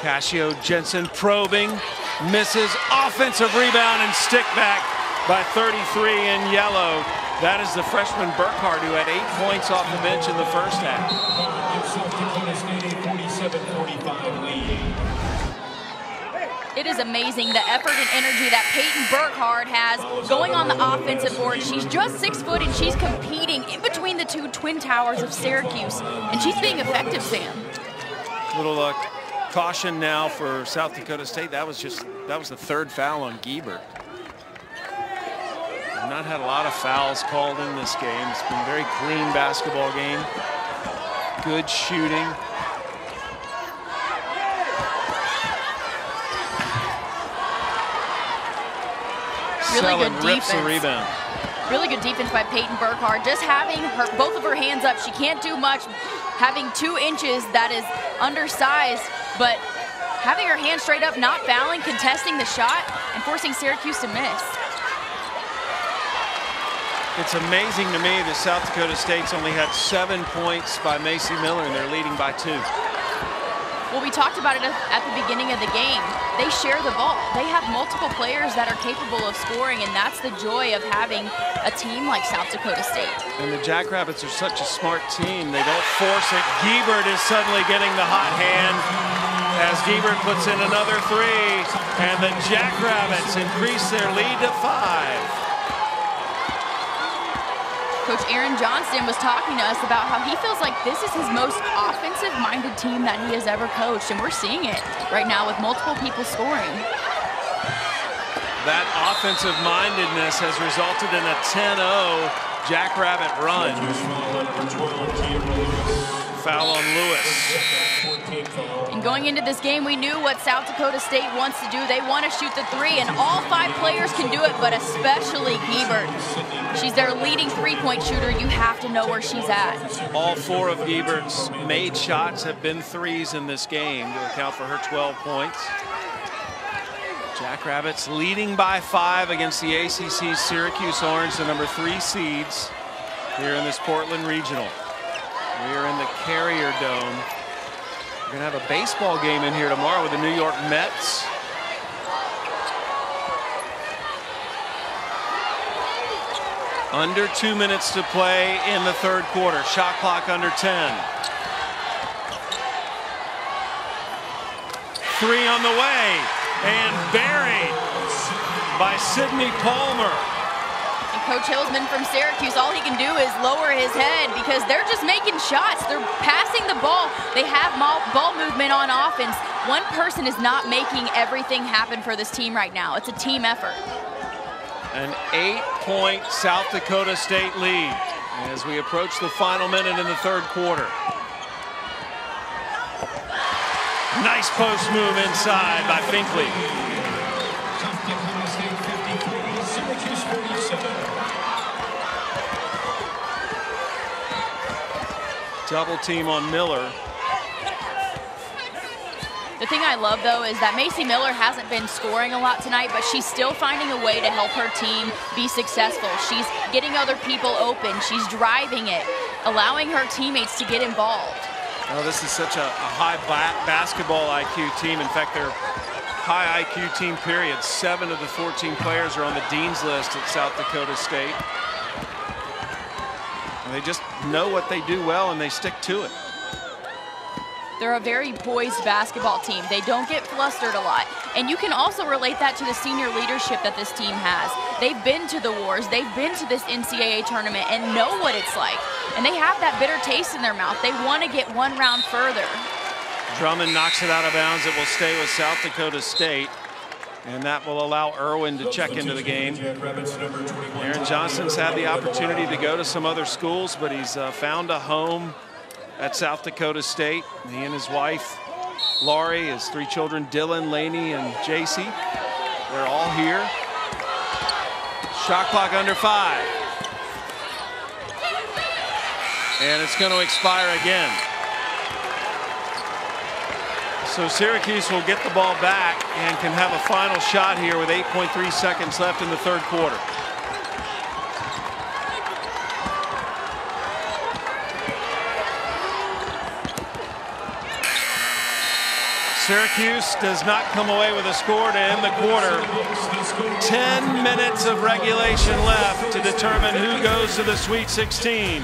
Cassio Jensen probing, misses, offensive rebound and stick back by 33 in yellow. That is the freshman Burkhart, who had 8 points off the bench in the first half. It is amazing the effort and energy that Peyton Burkhardt has going on the offensive board. She's just 6 foot and she's competing in between the two twin towers of Syracuse, and she's being effective, Sam. Little caution now for South Dakota State. That was the third foul on Giebert. We've not had a lot of fouls called in this game. It's been a very clean basketball game. Good shooting. Really good rips defense. the rebound. Really good defense by Peyton Burkhardt. Just having both of her hands up, she can't do much. Having 2 inches, that is undersized, but having her hands straight up, not fouling, contesting the shot, and forcing Syracuse to miss. It's amazing to me that South Dakota State's only had 7 points by Macy Miller, and they're leading by 2. Well, we talked about it at the beginning of the game. They share the ball. They have multiple players that are capable of scoring, and that's the joy of having a team like South Dakota State. And the Jackrabbits are such a smart team. They don't force it. Giebert is suddenly getting the hot hand as Giebert puts in another 3, and the Jackrabbits increase their lead to 5. Coach Aaron Johnston was talking to us about how he feels like this is his most offensive-minded team that he has ever coached, and we're seeing it right now with multiple people scoring. That offensive-mindedness has resulted in a 10-0 Jackrabbit run. Foul on Lewis. And going into this game, we knew what South Dakota State wants to do. They want to shoot the 3, and all 5 players can do it, but especially Giebert. She's their leading 3-point shooter. You have to know where she's at. All 4 of Giebert's made shots have been 3s in this game to account for her 12 points. Jackrabbits leading by 5 against the ACC Syracuse Orange, the number 3 seeds here in this Portland Regional. We are in the Carrier Dome. We're going to have a baseball game in here tomorrow with the New York Mets. Under 2 minutes to play in the third quarter. Shot clock under 10. 3 on the way, and buried by Sydney Palmer. And Coach Hillsman from Syracuse, all he can do is lower his head because they're just making shots. They're passing the ball. They have ball movement on offense. One person is not making everything happen for this team right now. It's a team effort. An 8-point South Dakota State lead as we approach the final minute in the third quarter. Nice post move inside by Finkley. Double team on Miller. The thing I love, though, is that Macy Miller hasn't been scoring a lot tonight, but she's still finding a way to help her team be successful. She's getting other people open. She's driving it, allowing her teammates to get involved. Oh, this is such a high basketball IQ team. In fact, they're high IQ team, period. 7 of the 14 players are on the Dean's List at South Dakota State. And they just know what they do well, and they stick to it. They're a very poised basketball team. They don't get flustered a lot. And you can also relate that to the senior leadership that this team has. They've been to the wars. They've been to this NCAA tournament and know what it's like. And they have that bitter taste in their mouth. They want to get one round further. Drummond knocks it out of bounds. It will stay with South Dakota State. And that will allow Irwin to check into the game. Aaron Johnston's had the opportunity to go to some other schools, but he's found a home at South Dakota State. He and his wife, Laurie, his 3 children, Dylan, Laney, and JC. They're all here. Shot clock under 5. And it's going to expire again. So Syracuse will get the ball back and can have a final shot here with 8.3 seconds left in the third quarter. Syracuse does not come away with a score to end the quarter. 10 minutes of regulation left to determine who goes to the Sweet 16.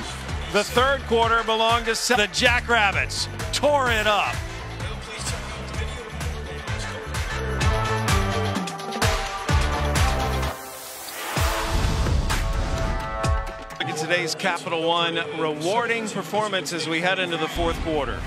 The third quarter belonged to the Jackrabbits. Tore it up. today's Capital One rewarding performance as we head into the fourth quarter.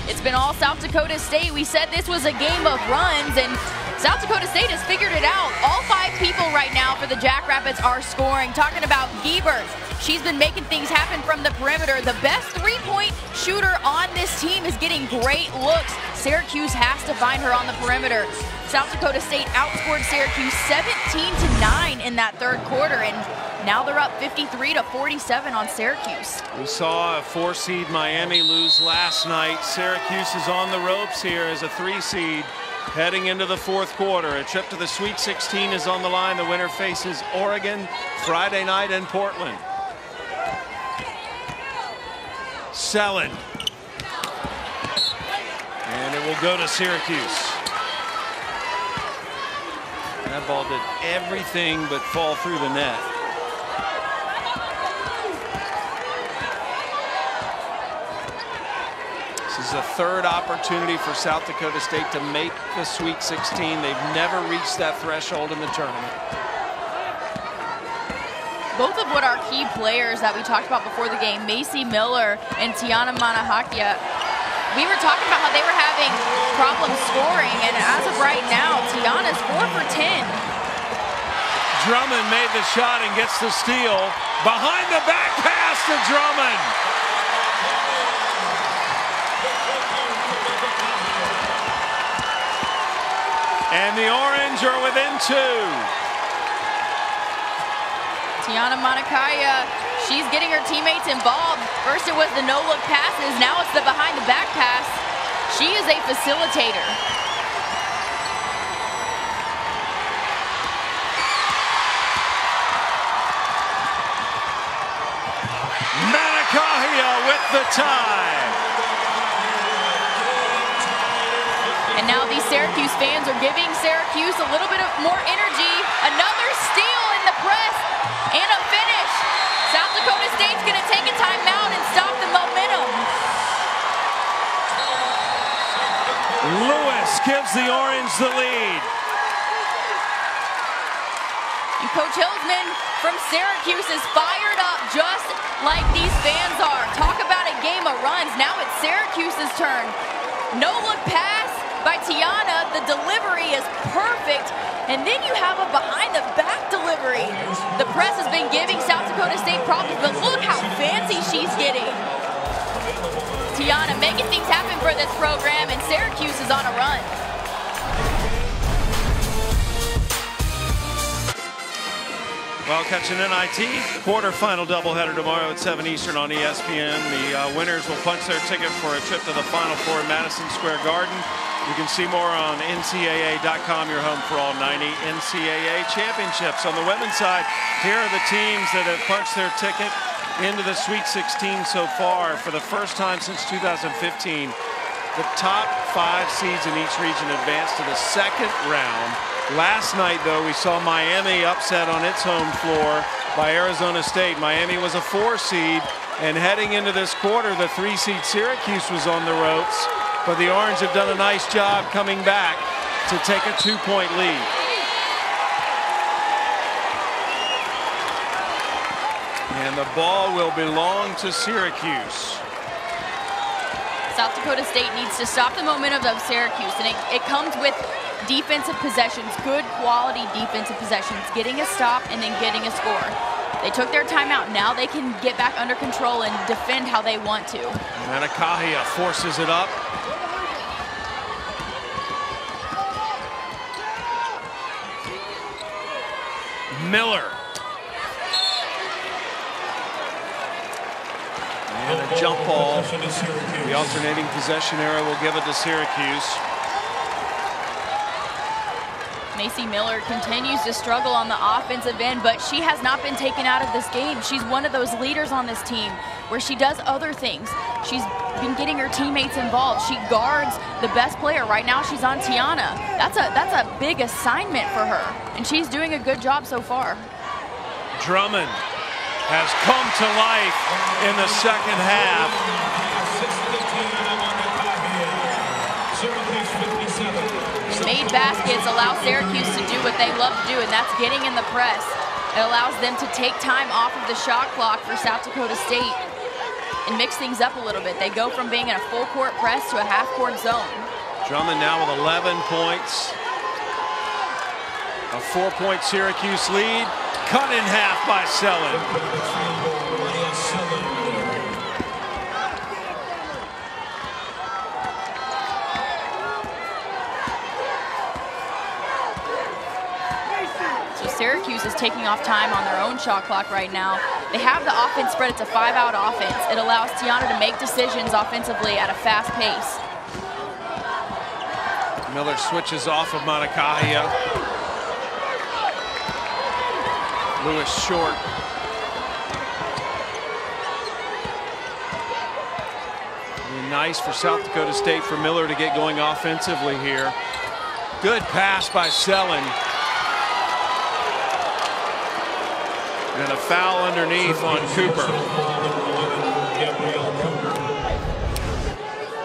It's been all South Dakota State. We said this was a game of runs, and South Dakota State has figured it out. All 5 people right now for the Jackrabbits are scoring. Talking about Giebert, she's been making things happen from the perimeter. The best 3-point shooter on this team is getting great looks. Syracuse has to find her on the perimeter. South Dakota State outscored Syracuse 17-9 in that third quarter, and now they're up 53-47 on Syracuse. We saw a 4-seed Miami lose last night. Syracuse is on the ropes here as a 3-seed heading into the fourth quarter. A trip to the Sweet 16 is on the line. The winner faces Oregon Friday night in Portland. Selin. And it will go to Syracuse. That ball did everything but fall through the net. This is the third opportunity for South Dakota State to make the Sweet 16. They've never reached that threshold in the tournament. Both of what our key players that we talked about before the game, Macy Miller and Tiana Manahakia, we were talking about how they were having problems scoring, and as of right now, Tiana's 4 for 10. Drummond made the shot and gets the steal. Behind the back pass to Drummond. And the Orange are within 2. Tiana Manakaya, she's getting her teammates involved. First it was the no-look passes, now it's the behind-the-back pass. She is a facilitator. Manakaya with the tie. And now these Syracuse fans are giving Syracuse a little bit of more energy. Another steal in the press and a finish. South Dakota State's going to take a timeout and stop the momentum. Lewis gives the Orange the lead. And Coach Hillsman from Syracuse is fired up just like these fans are. Talk about a game of runs. Now it's Syracuse's turn. No-look pass by Tiana. The delivery is perfect. And then you have a behind-the-back delivery. The press has been giving South Dakota State problems, but look how fancy she's getting. Tiana making things happen for this program, and Syracuse is on a run. Well, catch an NIT quarterfinal doubleheader tomorrow at 7 Eastern on ESPN. The winners will punch their ticket for a trip to the Final Four at Madison Square Garden. You can see more on NCAA.com, your home for all 90 NCAA championships. On the women's side, here are the teams that have punched their ticket into the Sweet 16 so far for the first time since 2015. The top 5 seeds in each region advance to the second round. Last night, though, we saw Miami upset on its home floor by Arizona State. Miami was a 4 seed, and heading into this quarter, the 3 seed Syracuse was on the ropes. But the Orange have done a nice job coming back to take a 2-point lead. And the ball will belong to Syracuse. South Dakota State needs to stop the momentum of Syracuse, and it comes with defensive possessions, good quality defensive possessions, getting a stop and then getting a score. They took their timeout. Now they can get back under control and defend how they want to. Manakahia forces it up. Miller. And a jump ball. The alternating possession era will give it to Syracuse. Macy Miller continues to struggle on the offensive end, but she has not been taken out of this game. She's one of those leaders on this team where she does other things. She's been getting her teammates involved. She guards the best player. Right now she's on Tiana. That's a big assignment for her, and she's doing a good job so far. Drummond has come to life in the second half. Made baskets allow Syracuse to do what they love to do, and that's getting in the press. It allows them to take time off of the shot clock for South Dakota State and mix things up a little bit. They go from being in a full court press to a half court zone. Drummond now with 11 points. A 4-point Syracuse lead. Cut in half by Selin. So Syracuse is taking off time on their own shot clock right now. They have the offense spread. It's a 5-out offense. It allows Tiana to make decisions offensively at a fast pace. Miller switches off of Manakahia. Lewis short. Really nice for South Dakota State for Miller to get going offensively here. Good pass by Selin. And a foul underneath on Cooper.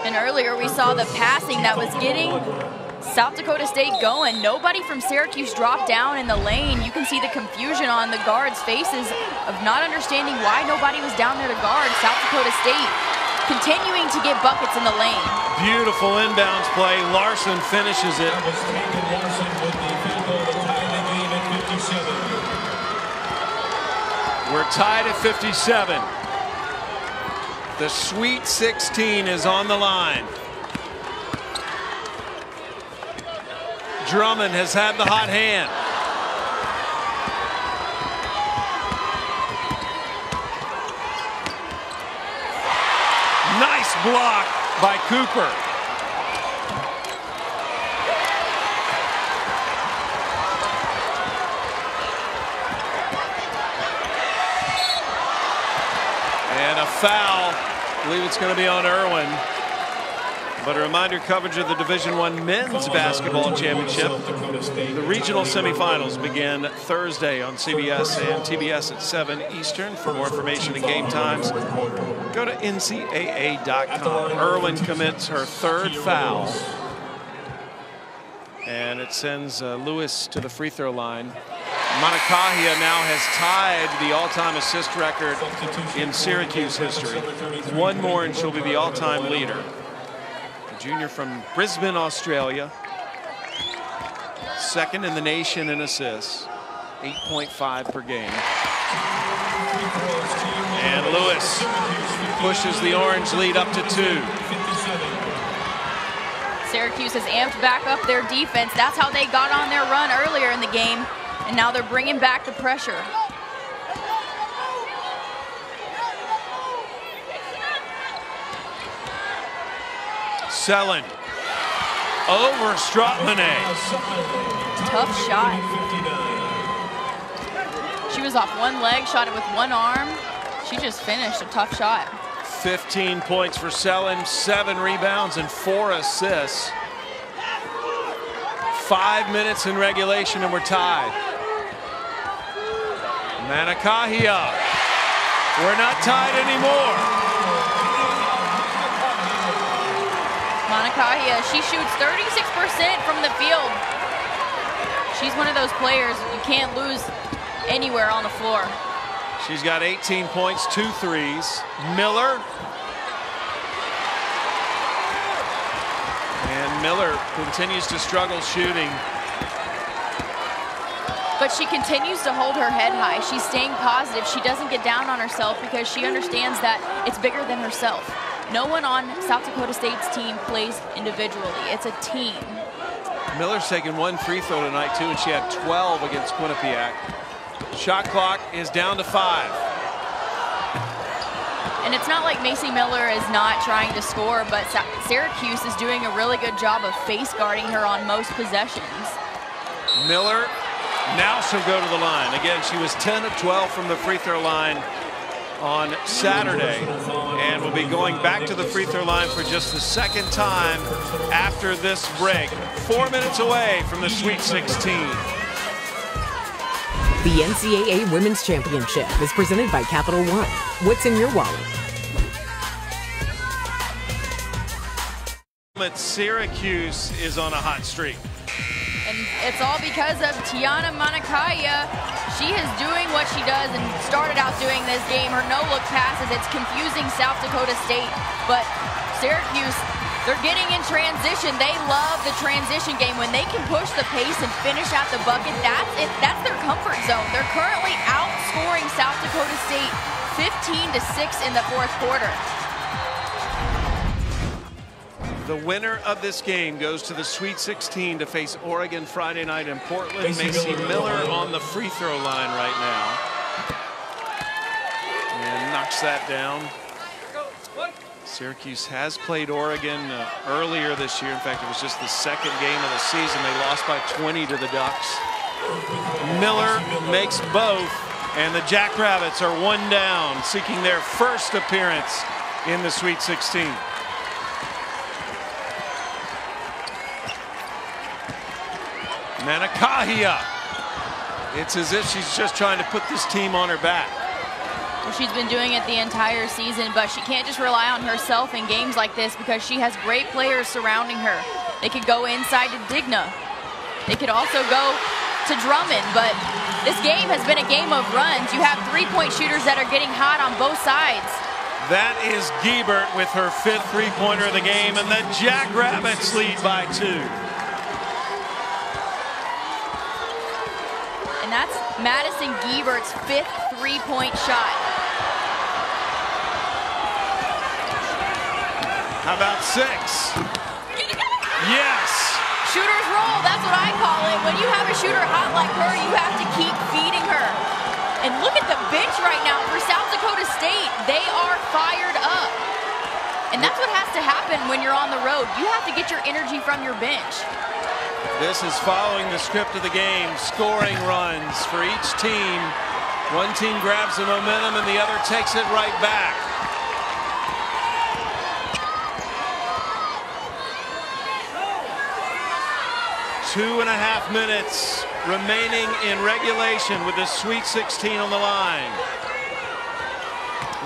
And earlier we saw the passing that was getting South Dakota State going. Nobody from Syracuse dropped down in the lane. You can see the confusion on the guards' faces of not understanding why nobody was down there to guard. South Dakota State continuing to get buckets in the lane. Beautiful inbounds play. Larson finishes it. We're tied at 57. The Sweet 16 is on the line. Drummond has had the hot hand. Nice block by Cooper. And a foul. I believe it's going to be on Irwin. But a reminder, coverage of the Division I Men's Basketball Championship. The regional semifinals begin Thursday on CBS and TBS at 7 Eastern. For more information and game times, go to NCAA.com. Irwin commits her 3rd foul. And it sends Lewis to the free throw line. Manakahia now has tied the all-time assist record in Syracuse history. One more and she'll be the all-time leader. The junior from Brisbane, Australia. 2nd in the nation in assists. 8.5 per game. And Lewis pushes the Orange lead up to 2. Syracuse has amped back up their defense. That's how they got on their run earlier in the game. And now they're bringing back the pressure. Selin over Stratmane. Tough shot. She was off one leg, shot it with one arm. She just finished a tough shot. 15 points for Selin, 7 rebounds and 4 assists. 5 minutes in regulation and we're tied. Manakahia. We're not tied anymore. Manakahia, she shoots 36% from the field. She's one of those players you can't lose anywhere on the floor. She's got 18 points, 2 threes. Miller. And Miller continues to struggle shooting. But she continues to hold her head high. She's staying positive. She doesn't get down on herself because she understands that it's bigger than herself. No one on South Dakota State's team plays individually. It's a team. Miller's taken 1 free throw tonight, too, and she had 12 against Quinnipiac. Shot clock is down to 5. And it's not like Macy Miller is not trying to score, but Syracuse is doing a really good job of face guarding her on most possessions. Miller. Now she'll go to the line. Again, she was 10 of 12 from the free throw line on Saturday. And will be going back to the free throw line for just the 2nd time after this break. 4 minutes away from the Sweet 16. The NCAA Women's Championship is presented by Capital One. What's in your wallet? Syracuse is on a hot streak. And it's all because of Tiana Manakaya. She is doing what she does and started out doing this game. Her no-look passes, it's confusing South Dakota State. But Syracuse, they're getting in transition. They love the transition game. When they can push the pace and finish at the bucket, that's it. That's their comfort zone. They're currently outscoring South Dakota State 15-6 in the fourth quarter. The winner of this game goes to the Sweet 16 to face Oregon Friday night in Portland. Macy Miller on the free throw line right now. And knocks that down. Syracuse has played Oregon earlier this year. In fact, it was just the second game of the season. They lost by 20 to the Ducks. Miller makes both, and the Jackrabbits are one down, seeking their first appearance in the Sweet 16. Manakahia. It's as if she's just trying to put this team on her back. Well, she's been doing it the entire season, but she can't just rely on herself in games like this because she has great players surrounding her. They could go inside to Digna. They could also go to Drummond, but this game has been a game of runs. You have three-point shooters that are getting hot on both sides. That is Giebert with her 5th three-pointer of the game, and the Jackrabbits lead by 2. And that's Madison Giebert's 5th three-point shot. How about 6? Yes! Shooter's roll, that's what I call it. When you have a shooter hot like her, you have to keep feeding her. And look at the bench right now for South Dakota State. They are fired up. And that's what has to happen when you're on the road. You have to get your energy from your bench. This is following the script of the game. Scoring runs for each team. One team grabs the momentum and the other takes it right back. Two and a half minutes remaining in regulation with the Sweet 16 on the line.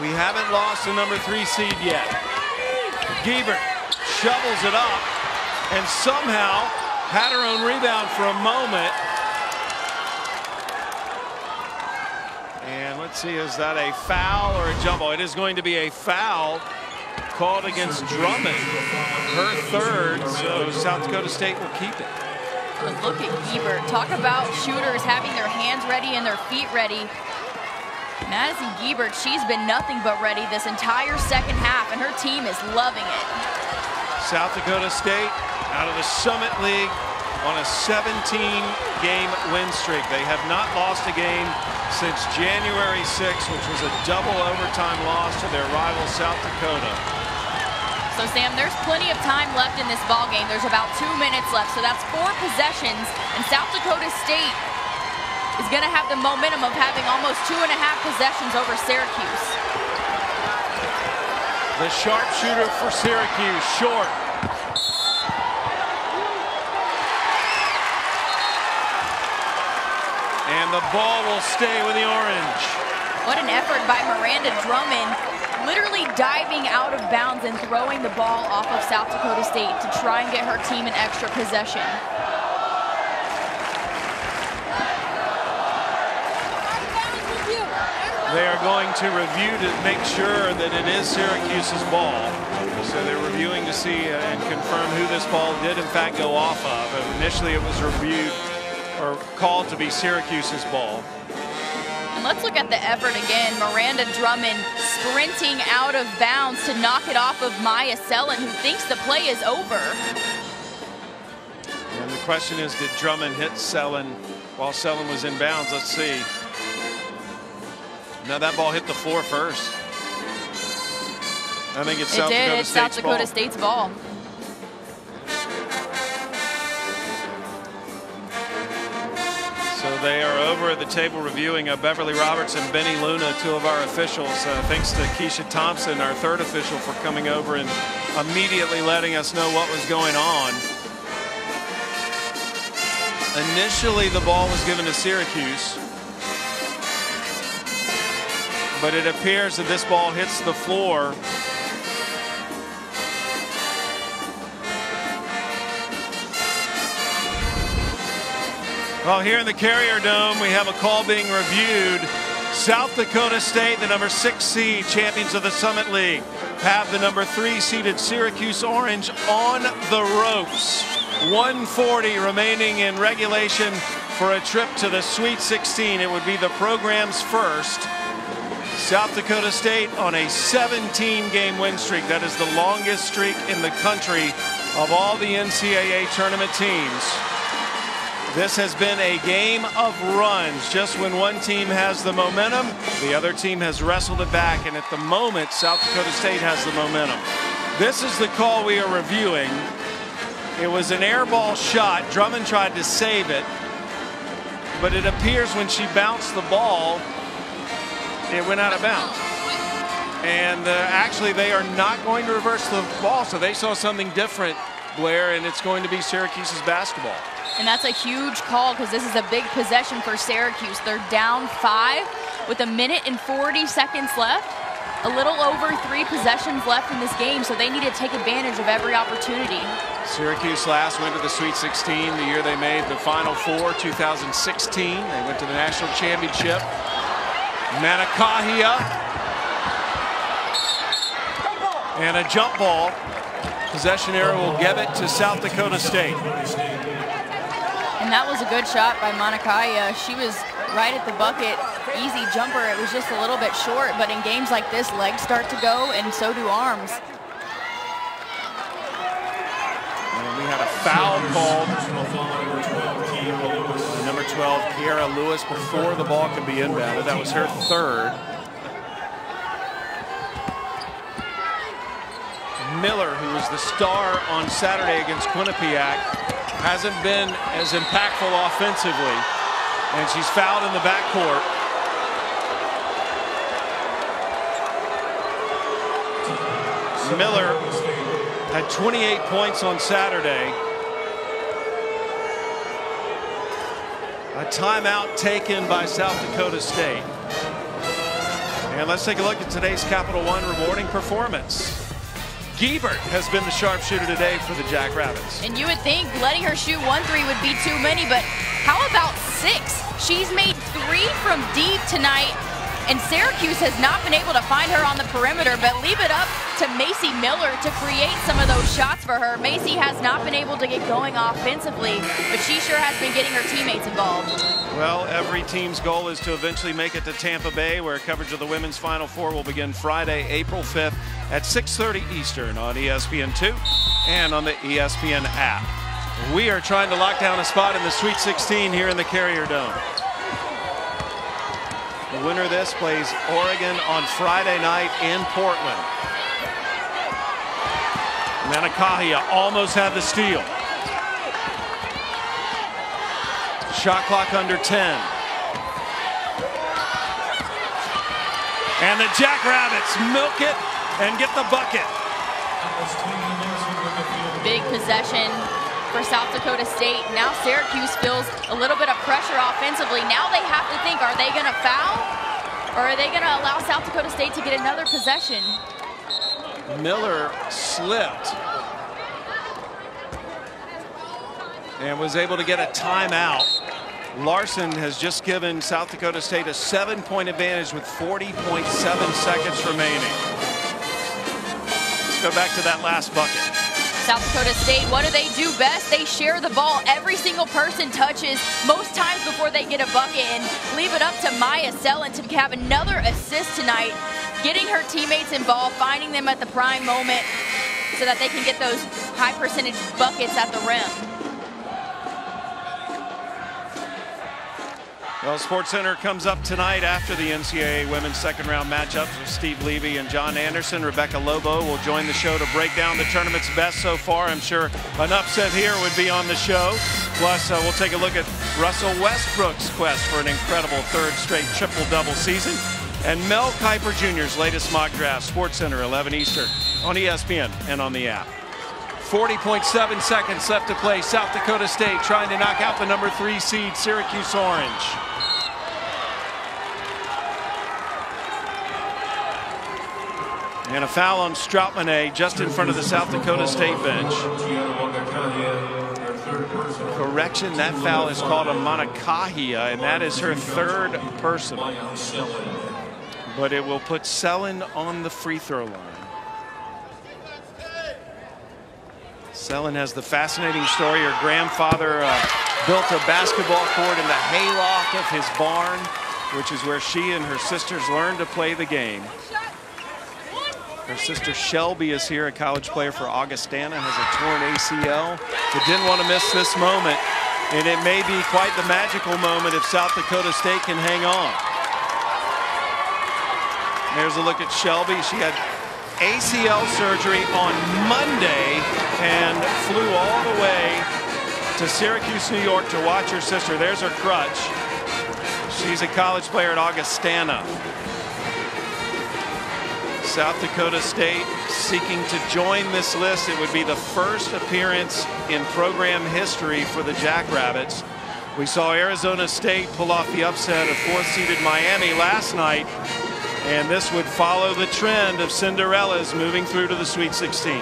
We haven't lost a number 3 seed yet. Giebert shovels it up and somehow had her own rebound for a moment. And let's see, is that a foul or a jump ball? It is going to be a foul called against Drummond. Her 3rd, so South Dakota State will keep it. But look at Giebert. Talk about shooters having their hands ready and their feet ready. Madison Giebert, she's been nothing but ready this entire second half, and her team is loving it. South Dakota State out of the Summit League on a 17-game win streak. They have not lost a game since January 6th, which was a double overtime loss to their rival South Dakota. So, Sam, there's plenty of time left in this ball game. There's about 2 minutes left, so that's 4 possessions, and South Dakota State is going to have the momentum of having almost 2.5 possessions over Syracuse. The sharpshooter for Syracuse, short. And the ball will stay with the Orange. What an effort by Miranda Drummond, literally diving out of bounds and throwing the ball off of South Dakota State to try and get her team an extra possession. They are going to review to make sure that it is Syracuse's ball. So they're reviewing to see and confirm who this ball did in fact go off of. Initially it was reviewed or called to be Syracuse's ball. And let's look at the effort again. Miranda Drummond sprinting out of bounds to knock it off of Maya Sellen, who thinks the play is over. And the question is, did Drummond hit Sellen while Sellen was in bounds? Let's see. No, that ball hit the floor first. I think it's South Dakota State's It's South Dakota State's ball. So they are over at the table reviewing. Beverly Roberts and Benny Luna, 2 of our officials. Thanks to Keisha Thompson, our 3rd official, for coming over and immediately letting us know what was going on. Initially, the ball was given to Syracuse. But it appears that this ball hits the floor. Well, here in the Carrier Dome, we have a call being reviewed. South Dakota State, the number 6 seed, champions of the Summit League, have the number 3 seeded Syracuse Orange on the ropes. 1:40 remaining in regulation for a trip to the Sweet 16. It would be the program's first. South Dakota State on a 17-game win streak. That is the longest streak in the country of all the NCAA tournament teams. This has been a game of runs. Just when one team has the momentum, the other team has wrestled it back. And at the moment, South Dakota State has the momentum. This is the call we are reviewing. It was an air ball shot. Drummond tried to save it. But it appears when she bounced the ball, it went out of bounds. And actually, they are not going to reverse the ball. So they saw something different, Blair, and it's going to be Syracuse's basketball. And that's a huge call because this is a big possession for Syracuse. They're down 5 with 1 minute and 40 seconds left. A little over 3 possessions left in this game, so they need to take advantage of every opportunity. Syracuse last went to the Sweet 16 the year they made the Final Four, 2016. They went to the national championship. Manakahia. And a jump ball. Possession error will give it to South Dakota State. And that was a good shot by Manakahia. She was right at the bucket. Easy jumper. It was just a little bit short, but in games like this, legs start to go, and so do arms. And we had a foul called. Number 12, Kiara Lewis, before the ball could be inbounded. That was her 3rd. Miller, who was the star on Saturday against Quinnipiac, hasn't been as impactful offensively, and she's fouled in the backcourt. Miller had 28 points on Saturday. A timeout taken by South Dakota State. And let's take a look at today's Capital One rewarding performance. Giebert has been the sharpshooter today for the Jackrabbits. And you would think letting her shoot 1-3 would be too many, but how about 6? She's made 3 from deep tonight, and Syracuse has not been able to find her on the perimeter, but leave it up to Macy Miller to create some of those shots for her. Macy has not been able to get going offensively, but she sure has been getting her teammates involved. Well, every team's goal is to eventually make it to Tampa Bay, where coverage of the women's Final Four will begin Friday, April 5th at 6:30 Eastern on ESPN2 and on the ESPN app. We are trying to lock down a spot in the Sweet 16 here in the Carrier Dome. The winner of this plays Oregon on Friday night in Portland. Manakahia almost had the steal. Shot clock under 10. And the Jackrabbits milk it and get the bucket. Big possession for South Dakota State. Now Syracuse feels a little bit of pressure offensively. Now they have to think, are they going to foul? Or are they going to allow South Dakota State to get another possession? Miller slipped and was able to get a timeout. Larson has just given South Dakota State a 7-point advantage with 40.7 seconds remaining. Let's go back to that last bucket. South Dakota State, what do? Best? They share the ball. Every single person touches most times before they get a bucket, and leave it up to Maya Sellen to have another assist tonight, getting her teammates involved, finding them at the prime moment so that they can get those high percentage buckets at the rim. Well, SportsCenter comes up tonight after the NCAA women's second-round matchups with Steve Levy and John Anderson. Rebecca Lobo will join the show to break down the tournament's best so far. I'm sure an upset here would be on the show. Plus, we'll take a look at Russell Westbrook's quest for an incredible 3rd straight triple-double season. And Mel Kiper Jr.'s latest mock draft, SportsCenter, 11 Eastern, on ESPN and on the app. 40.7 seconds left to play. South Dakota State trying to knock out the number 3 seed, Syracuse Orange. And a foul on Stroutmanet just in front of the South Dakota State bench. Correction, that foul is called a Manakahia, and that is her third personal. But it will put Sellen on the free throw line. Sellen has the fascinating story. Her grandfather built a basketball court in the hayloft of his barn, which is where she and her sisters learned to play the game. Her sister Shelby is here, a college player for Augustana, has a torn ACL, but didn't want to miss this moment. And it may be quite the magical moment if South Dakota State can hang on. There's a look at Shelby. She had ACL surgery on Monday and flew all the way to Syracuse, New York to watch her sister. There's her crutch. She's a college player at Augustana. South Dakota State seeking to join this list. It would be the first appearance in program history for the Jackrabbits. We saw Arizona State pull off the upset of 4th-seeded Miami last night, and this would follow the trend of Cinderellas moving through to the Sweet 16.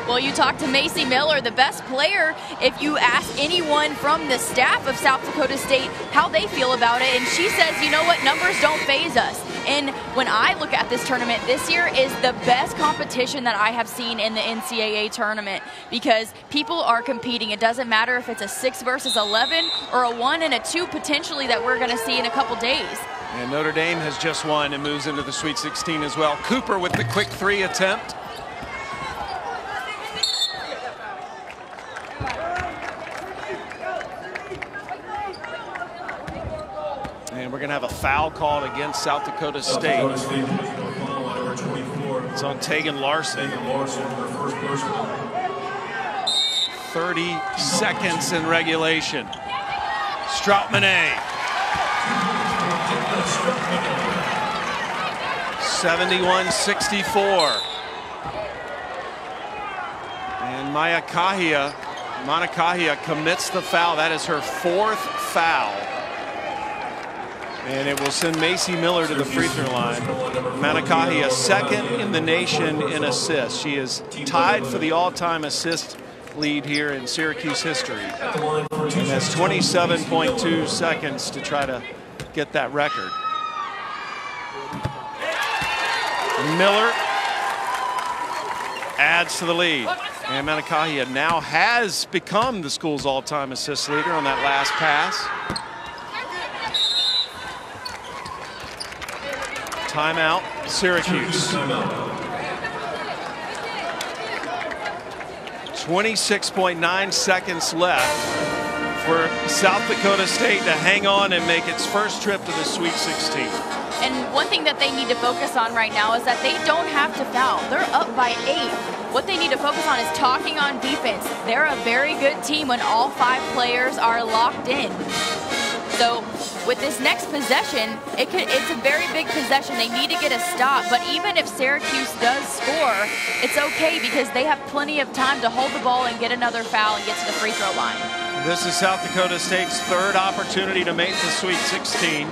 Well, you talked to Macy Miller, the best player. If you ask anyone from the staff of South Dakota State how they feel about it, and she says, you know what, numbers don't faze us. And when I look at this tournament, this year is the best competition that I have seen in the NCAA tournament, because people are competing. It doesn't matter if it's a 6 versus 11 or a 1 and a 2 potentially that we're going to see in a couple days. And Notre Dame has just won and moves into the Sweet 16 as well. Cooper with the quick 3 attempt. And we're going to have a foul called against South Dakota State. It's on Tegan Larson. 30 seconds in regulation. Stroutmanet. 71-64. And Manakahia commits the foul. That is her 4th foul. And it will send Macy Miller to the free throw line. Manakahia, 2nd in the nation in assists. She is tied for the all-time assist lead here in Syracuse history. And has 27.2 seconds to try to get that record. Miller adds to the lead. And Manakahia now has become the school's all-time assist leader on that last pass. Timeout, Syracuse. 26.9 seconds left for South Dakota State to hang on and make its first trip to the Sweet 16. And one thing that they need to focus on right now is that they don't have to foul. They're up by 8. What they need to focus on is talking on defense. They're a very good team when all 5 players are locked in. So with this next possession, it's a very big possession. They need to get a stop, but even if Syracuse does score, it's okay because they have plenty of time to hold the ball and get another foul and get to the free throw line. This is South Dakota State's 3rd opportunity to make the Sweet 16.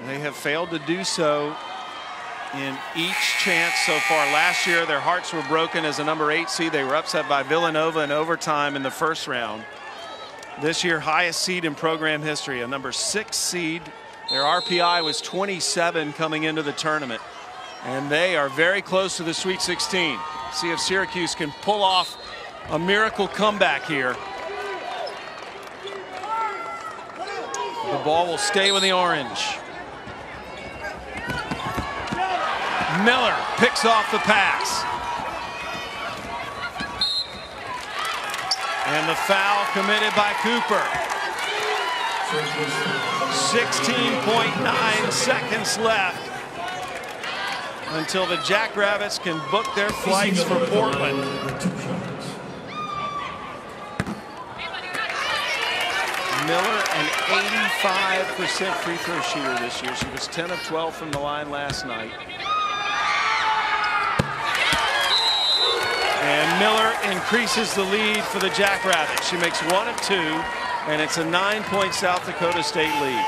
They have failed to do so in each chance so far. Last year, their hearts were broken as a number 8 seed. They were upset by Villanova in overtime in the first round. This year, highest seed in program history, a number 6 seed. Their RPI was 27 coming into the tournament. And they are very close to the Sweet 16. See if Syracuse can pull off a miracle comeback here. The ball will stay with the orange. Miller picks off the pass. And the foul committed by Cooper. 16.9 seconds left until the Jackrabbits can book their flights for Portland. Miller, an 85% free throw shooter this year. She was 10 of 12 from the line last night. And Miller increases the lead for the Jackrabbits. She makes 1 of 2, and it's a 9-point South Dakota State lead.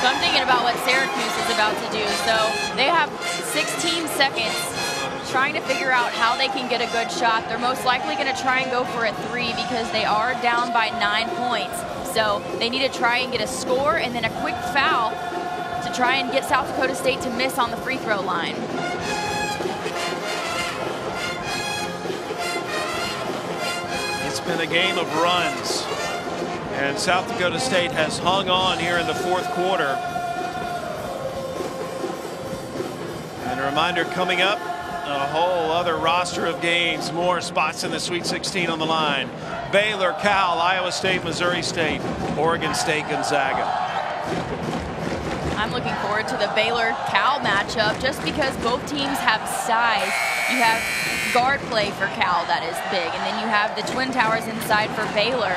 So I'm thinking about what Syracuse is about to do. So they have 16 seconds trying to figure out how they can get a good shot. They're most likely going to try and go for a 3 because they are down by 9 points. So they need to try and get a score and then a quick foul to try and get South Dakota State to miss on the free throw line. It's been a game of runs, and South Dakota State has hung on here in the fourth quarter. And a reminder coming up, a whole other roster of games, more spots in the Sweet 16 on the line. Baylor, Cal, Iowa State, Missouri State, Oregon State, Gonzaga. I'm looking forward to the Baylor-Cal matchup just because both teams have size. You have guard play for Cal that is big, and then you have the Twin Towers inside for Baylor.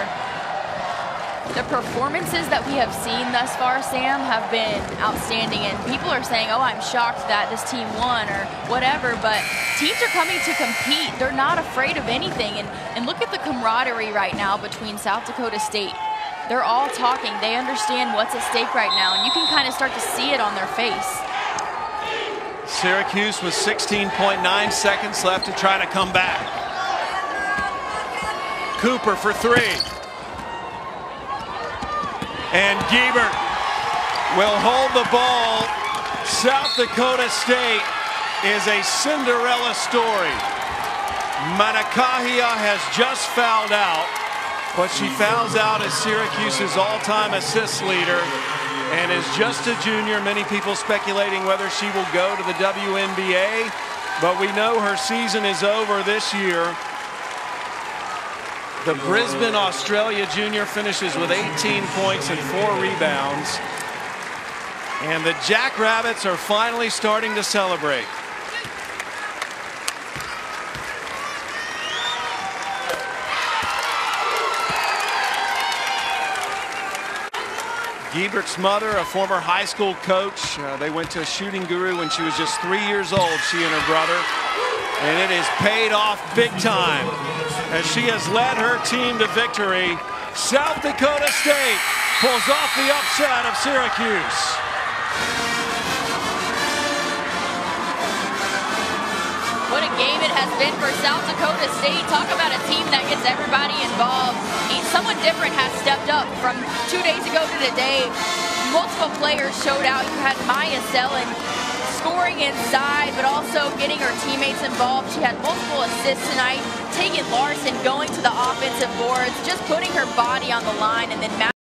The performances that we have seen thus far, Sam, have been outstanding, and people are saying, oh, I'm shocked that this team won or whatever, but teams are coming to compete. They're not afraid of anything, and look at the camaraderie right now between South Dakota State. They're all talking. They understand what's at stake right now, and you can kind of start to see it on their face. Syracuse with 16.9 seconds left to try to come back. Cooper for 3. And Giebert will hold the ball. South Dakota State is a Cinderella story. Manakahia has just fouled out, but she fouls out as Syracuse's all-time assist leader and is just a junior. Many people speculating whether she will go to the WNBA, but we know her season is over this year. The Brisbane, Australia junior finishes with 18 points and 4 rebounds. And the Jackrabbits are finally starting to celebrate. Giebert's mother, a former high school coach. They went to a shooting guru when she was just 3 years old, she and her brother. And it has paid off big time as she has led her team to victory. South Dakota State pulls off the upset of Syracuse. What a game it has been for South Dakota State. Talk about a team that gets everybody involved. Someone different has stepped up from 2 days ago to today. Multiple players showed out. You had Maya Sellen scoring inside, but also getting her teammates involved. She had multiple assists tonight. Tegan Larson going to the offensive boards, just putting her body on the line, and then